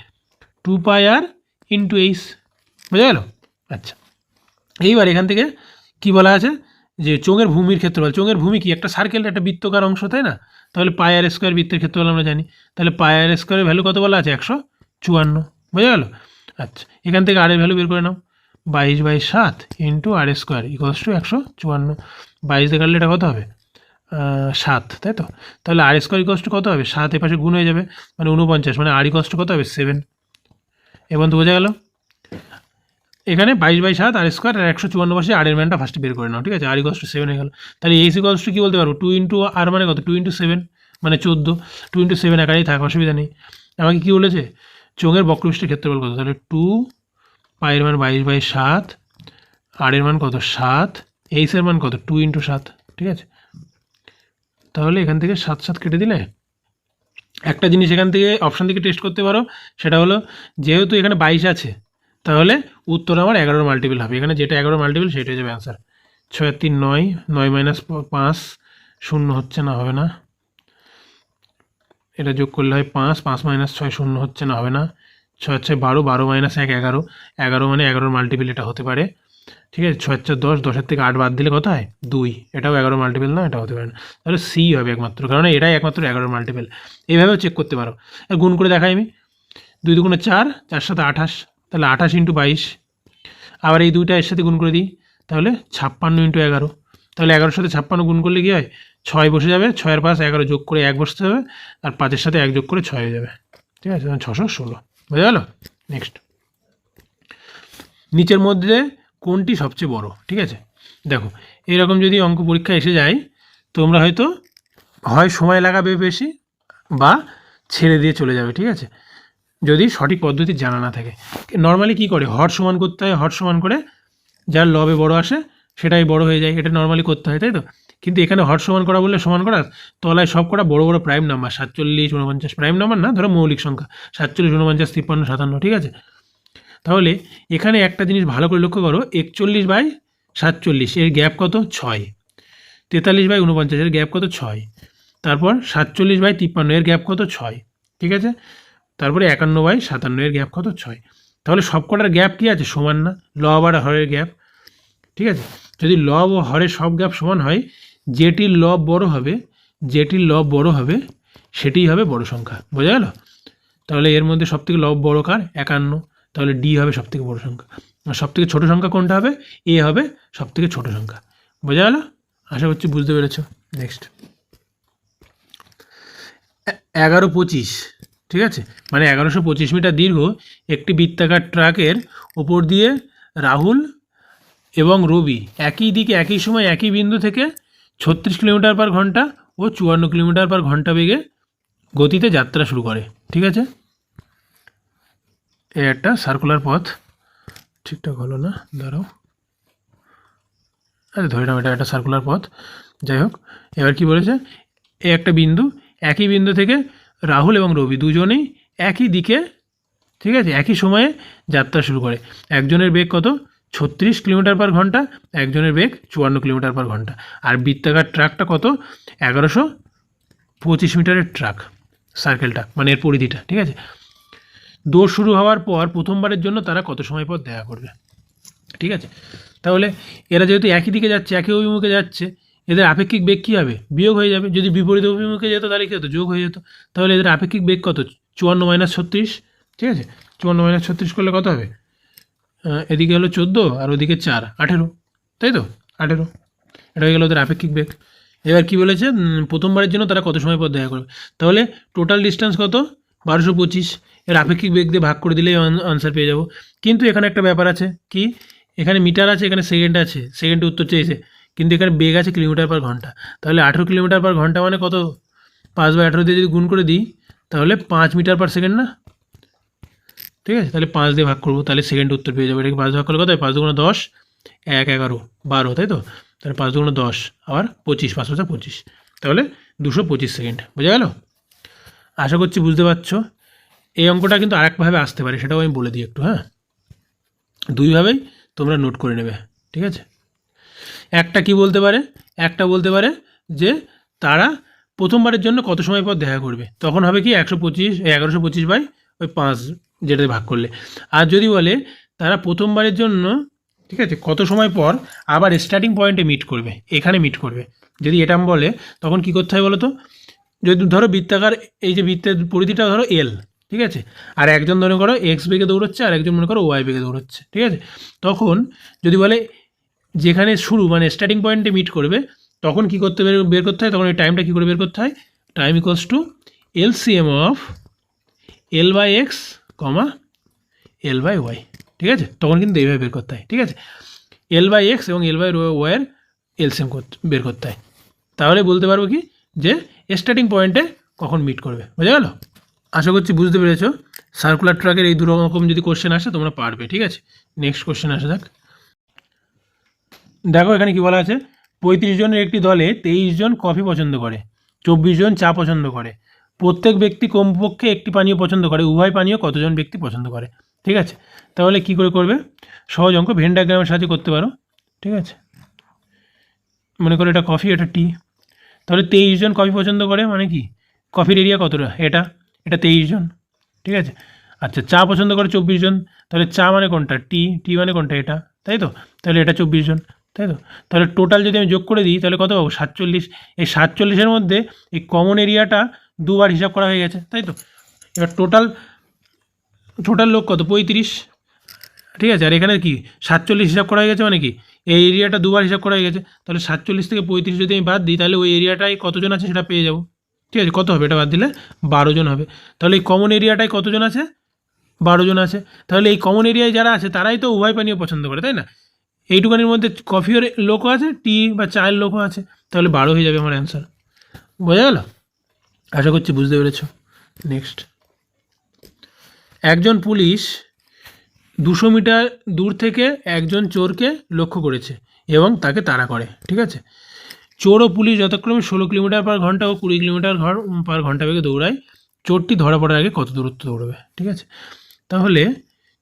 2πr ইন্টু এইচ, বোঝা গেল? আচ্ছা, এইবার এখান থেকে কি বলা আছে, যে চোঙের ভূমির ক্ষেত্রফল, চোঙের ভূমি কি? একটা সার্কেল, একটা বৃত্তকার অংশ, তাই না? তাহলে πr স্কোয়ার বৃত্তের ক্ষেত্রফল আমরা জানি, তাহলে πr স্কোয়ারের ভ্যালু কত বলা আছে? 154, বোঝা গেল? আচ্ছা, এখান থেকে আর এর ভ্যালু বের করে নাও, 22/7 into R square equals to 154, 22 দিয়ে কাটলে এটা কত হবে? 7, তাই তো? তাহলে আর স্কোয়ার ইকুয়ালস টু কত হবে? 7 এ পাশে গুণ হয়ে যাবে, মানে 49, মানে আর ইকুয়ালস টু কত হবে? 7। এবং তো বোঝা গেল, এখানে 22/7 আর স্কোয়ার আর 154 পাশে আর এর ম্যানটা ফার্স্টে বের করে নাও। ঠিক আছে, আর ইকুয়ালস টু 7 হয়ে গেল। তাহলে এইচ ইকুয়ালস টু কী বলতে পারবো? 2 ইন্টু আর মানে কত? 2 ইন্টু 7 মানে 14, 2 ইন্টু 7 একাই থাক, অসুবিধা নেই। আমাকে কী বলেছে? চোঙের বক্রপৃষ্ঠের ক্ষেত্রফল কত? তাহলে 2 পায়ের মান 22/7, আর এর মান কত? 7, এইচ এর মান কত? 2 ইন্টু 7। ঠিক আছে, তাহলে এখান থেকে 7 কেটে দিলে, একটা জিনিস এখান থেকে অপশান থেকে টেস্ট করতে পারো, সেটা হলো যেহেতু এখানে 22 আছে, তাহলে উত্তর আমার 11 মাল্টিপল হবে। এখানে যেটা 11 মাল্টিপল সেটা হয়ে যাবে অ্যান্সার। 6 আর 3 9, 9 মাইনাস 5 শূন্য হচ্ছে না, হবে না। এটা যোগ করলে হয় 5, 5 মাইনাস 6 শূন্য হচ্ছে না, হবে না। 6 6 12, 12 মাইনাস 1 11, 11 মানে 11 মাল্টিপল এটা হতে পারে। ঠিক আছে, 6 4 10, 10-এর থেকে 8 বাদ দিলে কত হয়? 2, এটাও 11 মাল্টিপল না, এটা হতে পারে না। তাহলে সি হবে একমাত্র, কারণ এটাই একমাত্র 11 মাল্টিপল। এইভাবেও চেক করতে পারো, গুণ করে দেখাই আমি। 2 2 4, 4 7 28, তাহলে 28 ইন্টু 22, আবার এই দুইটা এর সাথে গুণ করে দিই, তাহলে 56 ইন্টু 11, তাহলে 11-এর সাথে 56 গুণ করলে কী হয়? 6 বসে যাবে, 6-এর পাশ 11 যোগ করে 1 বসতে হবে, আর 5-এর সাথে 1 যোগ করে 6 হয়ে যাবে। ঠিক আছে, 616, বোঝা গেল? নেক্সট, নিচের মধ্যে কোনটি সবচেয়ে বড়? ঠিক আছে, দেখো, এরকম যদি অঙ্ক পরীক্ষা এসে যায়, তোমরা হয়তো হয় সময় লাগাবে বেশি, বা ছেড়ে দিয়ে চলে যাবে। ঠিক আছে, যদি সঠিক পদ্ধতি জানা না থাকে। নর্মালি কী করে? হর সমান করতে হয়, হর সমান করে যার লবে বড় আসে সেটাই বড় হয়ে যায়, এটা নর্মালি করতে হয়, তাই তো? কিন্তু এখানে হর সমান করা বললে সমান করা, তলায় সব কটা বড় বড় প্রাইম নাম্বার, 47 49, প্রাইম নাম্বার না, ধরো মৌলিক সংখ্যা, 47 49 53 57। ঠিক আছে, তাহলে এখানে একটা জিনিস ভালো করে লক্ষ্য করো, 41/47 এর গ্যাপ কত? 6, 43/49 এর গ্যাপ কত? 6, তারপর 47/53 এর গ্যাপ কত? 6। ঠিক আছে, তারপরে 51/57 এর গ্যাপ কত? 6। তাহলে সব কটার গ্যাপ কী আছে? সমান না, লব আর হরের গ্যাপ। ঠিক আছে, যদি লব ও হরের সব গ্যাপ সমান হয়, যেটির লব বড় হবে, যেটির লব বড় হবে সেটিই হবে বড় সংখ্যা, বোঝা গেল? তাহলে এর মধ্যে সবথেকে লব বড় কার? 51, তাহলে ডি হবে সবথেকে বড় সংখ্যা। আর সবথেকে ছোট সংখ্যা কোনটা হবে? এ হবে সবথেকে ছোট সংখ্যা, বোঝা গেল? আশা করছি বুঝতে পেরেছ। নেক্সট, 1125, ঠিক আছে, মানে 1125 মিটার দীর্ঘ একটি বৃত্তাকার ট্রাকের ওপর দিয়ে রাহুল এবং রবি একই দিকে একই সময় একই বিন্দু থেকে 36 কিলোমিটার পার ঘন্টা ও 54 কিলোমিটার পার ঘন্টা বেগে গতিতে যাত্রা শুরু করে। ঠিক আছে, এ একটা সার্কুলার পথ, ঠিকঠাক হলো না, দাঁড়াও, আচ্ছা ধরে নাও এটা একটা সার্কুলার পথ। যাই হোক, এবার কি বলেছে, এ একটা বিন্দু, একই বিন্দু থেকে রাহুল এবং রবি দুজনেই একই দিকে, ঠিক আছে, একই সময়ে যাত্রা শুরু করে। একজনের বেগ কত? 36 কিলোমিটার পার ঘন্টা, একজনের বেগ 54 কিলোমিটার পার ঘন্টা। আর বৃত্তাকার ট্রাকটা কত? 1125 মিটারের ট্রাক, সার্কেলটা মানে এর পরিধিটা। ঠিক আছে, দৌড় শুরু হওয়ার পর প্রথমবারের জন্য তারা কত সময় পর দেখা করবে? ঠিক আছে, তাহলে এরা যেহেতু একই দিকে যাচ্ছে, একই অভিমুখে যাচ্ছে, এদের আপেক্ষিক বেগ কী হবে? বিয়োগ হয়ে যাবে। যদি বিপরীত অভিমুখে যেত তাহলে কী হতো? যোগ হয়ে যেত। তাহলে এদের আপেক্ষিক বেগ কত? 54 - 36, ঠিক আছে? 54 - 36 করলে কত হবে? এদিকে হলো 14 আর ওদিকে 4, 18, তাই তো? 18, এটা হয়ে গেল ওদের আপেক্ষিক বেগ। এবার কি বলেছে? প্রথমবারের জন্য তারা কত সময় পর দেখা করবে। তাহলে টোটাল ডিস্টেন্স কত? 1225। এর আপেক্ষিক বেগ দিয়ে ভাগ করে দিলেই আনসার পেয়ে যাব। কিন্তু এখানে একটা ব্যাপার আছে, কি? এখানে মিটার আছে, এখানে সেকেন্ড আছে, সেকেন্ডে উত্তর চেয়েছে, কিন্তু এখানে বেগ আছে কিলোমিটার পার ঘন্টা। তাহলে 18 কিলোমিটার পার ঘন্টা মানে কত? 5/18 দিয়ে যদি গুণ করে দিই তাহলে 5 মিটার পার সেকেন্ড না? ঠিক আছে, তাহলে 5 দিয়ে ভাগ করবো, তাহলে সেকেন্ডে উত্তর পেয়ে যাবো। এটাকে 5 ভাগ করলে কত হয়? 5 দুগুণে 10, 1 11 12, তাই তো? তাহলে 5 দুগুণে 10 আবার 25, 5 5 25, তাহলে 225 সেকেন্ড। বোঝা গেল? আশা করছি বুঝতে পারছো। এই অঙ্কটা কিন্তু আরেকভাবে আসতে পারে, সেটাও আমি বলে দিই একটু। হ্যাঁ, দুইভাবেই তোমরা নোট করে নেবে, ঠিক আছে? একটা কি বলতে পারে? একটা বলতে পারে যে তারা প্রথমবারের জন্য কত সময় পর দেখা করবে, তখন হবে কি 1125/5 যেটাতে ভাগ করলে। আর যদি বলে তারা প্রথমবারের জন্য, ঠিক আছে, কত সময় পর আবার স্টার্টিং পয়েন্টে মিট করবে, এখানে মিট করবে, যদি এটা বলে তখন কি করতে হয় বলো তো? যদি ধরো বৃত্তাকার, এই যে বৃত্তের পরিধিটা ধরো এল, ঠিক আছে, আর একজন মনে করো এক্স বেগে দৌড়চ্ছে আর একজন মনে করো ওয়াই বেগে দৌড়চ্ছে, ঠিক আছে, তখন যদি বলে যেখানে শুরু মানে স্টার্টিং পয়েন্টে মিট করবে, তখন কি করতে বের করতে হয়? তখন এই টাইমটা কী করে বের করতে হয়? Time equals to LCM of L/X, L/Y, ঠিক আছে? তখন কিন্তু এইভাবে বের করতে হয়, ঠিক আছে? L/X এবং L/Y এর এলসিএম বের করতে হয়। তাহলে বলতে পারবো কি যে স্টার্টিং পয়েন্টে কখন মিট করবে। বোঝা গেল? আশা করছি বুঝতে পেরেছো। সার্কুলার ট্র্যাকের এই দুরকম যদি কোশ্চেন আসে তোমরা পারবে, ঠিক আছে? নেক্সট কোশ্চেন আসা যাক। দেখো এখানে কি বলা আছে? 35 জনের একটি দলে 23 জন কফি পছন্দ করে, 24 জন চা পছন্দ করে। প্রত্যেক ব্যক্তি কমপক্ষে একটি পানীয় পছন্দ করে, উভয় পানীয় কতজন ব্যক্তি পছন্দ করে? ঠিক আছে, তাহলে কি করে করবে? সহজ অঙ্ক, ভেন ডায়াগ্রামের সাহায্যে করতে পারো, ঠিক আছে? মনে করো এটা কফি, এটা টি, তাহলে 23 জন কফি পছন্দ করে মানে কি? কফির এরিয়া কতটা? এটা 23 জন, ঠিক আছে? আচ্ছা, চা পছন্দ করে 24 জন, তাহলে চা মানে কোনটা? টি মানে কোনটা? এটা, তাই তো? তাহলে এটা 24 জন, তাই তো? তাহলে টোটাল যদি আমি যোগ করে দিই তাহলে কত পাবো? 47। এই 47-এর মধ্যে এই কমন এরিয়াটা দুবার হিসাব করা হয়ে গেছে, তাই তো? এবার টোটাল লোক কত? 35, ঠিক আছে? আর এখানে কি 47 হিসাব করা হয়ে গেছে মানে কি? এই এরিয়াটা দুবার হিসাব করা হয়ে গেছে, তাহলে 47 থেকে 35 যদি আমি বাদ দিই তাহলে ওই এরিয়াটায় কতজন আছে সেটা পেয়ে যাবো, ঠিক আছে? কত হবে এটা বাদ দিলে? 12 জন হবে। তাহলে এই কমন এরিয়াটায় কতজন আছে? 12 জন আছে। তাহলে এই কমন এরিয়ায় যারা আছে তারাই তো উভয় পানীয় পছন্দ করে, তাই না? এইটুকানির মধ্যে কফির লোকও আছে, টি বা চায়ের লোকও আছে, তাহলে 12 হয়ে যাবে আমার অ্যান্সার। বোঝা গেল? আশা করছি বুঝতে পেরেছো। নেক্সট, একজন পুলিশ 200 মিটার দূর থেকে একজন চোরকে লক্ষ্য করেছে এবং তাকে তাড়া করে, ঠিক আছে? চোর ও পুলিশ যথাক্রমে 16 কিলোমিটার পার ঘন্টা ও 20 কিলোমিটার পার ঘন্টা বেগে দৌড়ায়। চোরটি ধরা পড়ার আগে কত দূরত্ব দৌড়বে, ঠিক আছে? তাহলে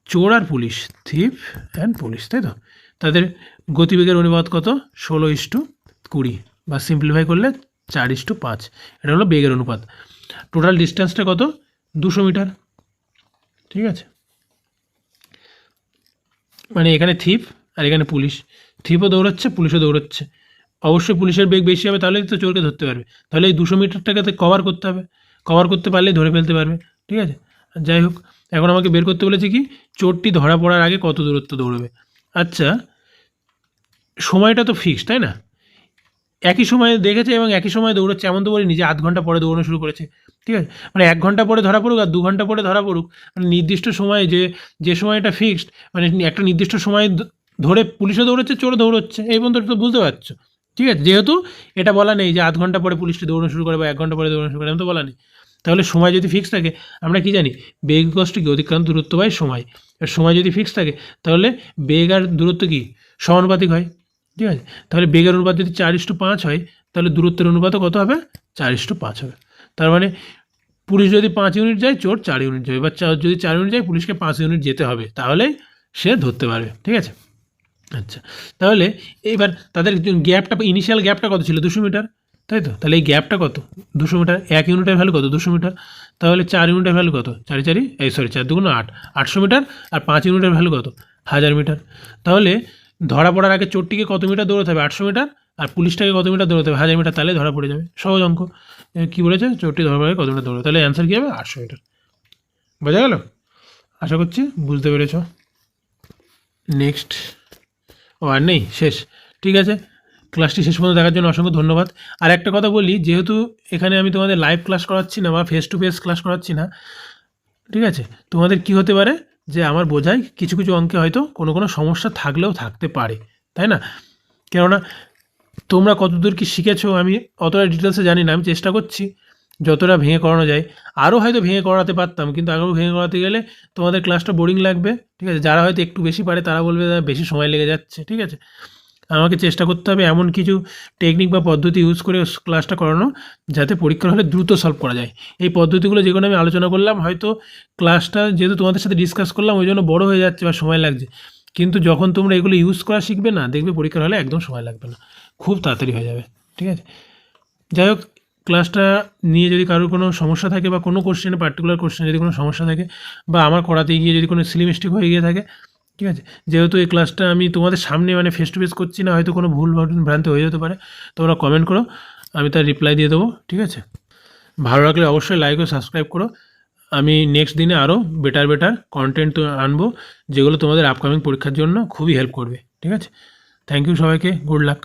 চোর আর পুলিশ, থিপ অ্যান্ড পুলিশ, তাই তো? তাদের গতিবেগের অনুপাত কত? 16:20, বা সিম্পলিফাই করলে 4:5, এটা হলো বেগের অনুপাত। টোটাল ডিস্টেন্সটা কত? 200 মিটার, ঠিক আছে? মানে এখানে থিপ আর এখানে পুলিশ, থিপও দৌড়াচ্ছে পুলিশও দৌড়াচ্ছে, অবশ্যই পুলিশের বেগ বেশি হবে, তাহলেই তো চোরকে ধরতে পারবে। তাহলে এই 200 মিটারটাকে তো কভার করতে হবে, কভার করতে পারলেই ধরে ফেলতে পারবে, ঠিক আছে? যাই হোক, এখন আমাকে বের করতে বলেছে কি? চোরটি ধরা পড়ার আগে কত দূরত্ব দৌড়বে। আচ্ছা, সময়টা তো ফিক্সড, তাই না? একই সময়ে দেখেছে এবং একই সময়ে দৌড়াচ্ছে, এমন তো বলিনি যে আধ ঘন্টা পরে দৌড়ানো শুরু করেছে, ঠিক আছে? মানে 1 ঘন্টা পরে ধরা পড়ুক আর 2 ঘন্টা পরে ধরা পড়ুক, মানে নির্দিষ্ট সময়ে যে সময়টা ফিক্সড, মানে একটা নির্দিষ্ট সময় ধরে পুলিশও দৌড়াচ্ছে চোরও দৌড়চ্ছে, এই পর্যন্ত তো বুঝতে পারছো, ঠিক আছে? যেহেতু এটা বলা নেই যে আধ ঘন্টা পরে পুলিশটি দৌড়ানো শুরু করে বা 1 ঘন্টা পরে দৌড়ানো শুরু করে, এমন তো বলা নেই। তাহলে সময় যদি ফিক্স থাকে, আমরা কি জানি? বেগ কষ্ট কি? অতিক্রান্ত দূরত্ব বাই সময়। আর সময় যদি ফিক্স থাকে তাহলে বেগ আর দূরত্ব কি? সমানুপাতিক হয়, ঠিক আছে? তাহলে বেগের অনুপাত যদি 4:5 হয় তাহলে দূরত্বের অনুপাতও কত হবে? 4:5 হবে। তার মানে পুলিশ যদি 5 ইউনিট যায় চোর 4 ইউনিট যাবে, বা যদি 4 ইউনিট যায় পুলিশকে 5 ইউনিট যেতে হবে, তাহলে সে ধরতে পারবে, ঠিক আছে? আচ্ছা, তাহলে এবার তাদের গ্যাপটা, ইনিশিয়াল গ্যাপটা কত ছিল? 200 মিটার, তাই তো? তাহলে এই গ্যাপটা কত? 200 মিটার। 1 ইউনিটের ভ্যালু কত? 200 মিটার। তাহলে 4 ইউনিটের ভ্যালু কত? 4 4 দুগুণ 8, 800 মিটার। আর 5 ইউনিটের ভ্যালু কত? 1000 মিটার। তাহলে ধরা পড়ার আগে চোরটিকে কত মিটার দৌড়াতে হবে? 800 মিটার। আর পুলিশটাকে কত মিটার দৌড়াতে হবে, 1000 মিটার, তাহলে ধরা পড়ে যাবে। সহজ অঙ্ক। কী বলেছে, চোরটি ধরা পড়ে কত মিটার দৌড়াবে, তাহলে অ্যান্সার কী হবে, 800 মিটার। বোঝা গেল? আশা করছি বুঝতে পেরেছ। নেক্সট। ও আর নেই, শেষ। ঠিক আছে, ক্লাসটি শেষ পর্যন্ত দেখার জন্য অসংখ্য ধন্যবাদ। আর একটা কথা বলি, যেহেতু এখানে আমি তোমাদের লাইভ ক্লাস করাচ্ছি না বা ফেস টু ফেস ক্লাস করাচ্ছি না, ঠিক আছে, তোমাদের কি হতে পারে যে আমার বোঝায় কিছু কিছু অঙ্কে হয়তো কোনো কোনো সমস্যা থাকলেও থাকতে পারে, তাই না? কেননা তোমরা কতদূর কি শিখেছো আমি অতটা ডিটেলসে জানি না, আমি চেষ্টা করছি যতটা ভেঙে করানো যায়। আরও হয়তো ভেঙে করাতে পারতাম, কিন্তু আরও ভেঙে করাতে গেলে তোমাদের ক্লাসটা বোরিং লাগবে, ঠিক আছে? যারা হয়তো একটু বেশি পারে তারা বলবে বেশি সময় লেগে যাচ্ছে, ঠিক আছে? আমাকে চেষ্টা করতে হবে এমন কিছু টেকনিক বা পদ্ধতি ইউজ করে ক্লাসটা করানো যাতে পরীক্ষার হলে দ্রুত সলভ করা যায়। এই পদ্ধতিগুলো যেগুলো আমি আলোচনা করলাম, হয়তো ক্লাসটা যেহেতু তোমাদের সাথে ডিসকাস করলাম ওই জন্য বড়ো হয়ে যাচ্ছে বা সময় লাগছে, কিন্তু যখন তোমরা এগুলো ইউজ করা শিখবে না, দেখবে পরীক্ষার হলে একদম সময় লাগবে না, খুব তাড়াতাড়ি হয়ে যাবে, ঠিক আছে? যাই হোক, ক্লাসটা নিয়ে যদি কারোর কোনো সমস্যা থাকে বা কোনো কোশ্চেনে, পার্টিকুলার কোশ্চেনে যদি কোনো সমস্যা থাকে বা আমার করাতে গিয়ে যদি কোনো সিলি মিস্টেক হয়ে গিয়ে থাকে, ঠিক আছে, যেহেতু এই ক্লাসটা আমি তোমাদের সামনে মানে ফেস টু ফেস করছি না, হয়তো কোনো ভুল ভ্রান্তি হয়ে যেতে পারে, তোমরা কমেন্ট করো, আমি তার রিপ্লাই দিয়ে দেবো, ঠিক আছে? ভালো লাগলে অবশ্যই লাইক ও সাবস্ক্রাইব করো। আমি নেক্সট দিনে আরও বেটার কন্টেন্ট আনবো, যেগুলো তোমাদের আপকামিং পরীক্ষার জন্য খুবই হেল্প করবে, ঠিক আছে? থ্যাংক ইউ সবাইকে, গুড লাক।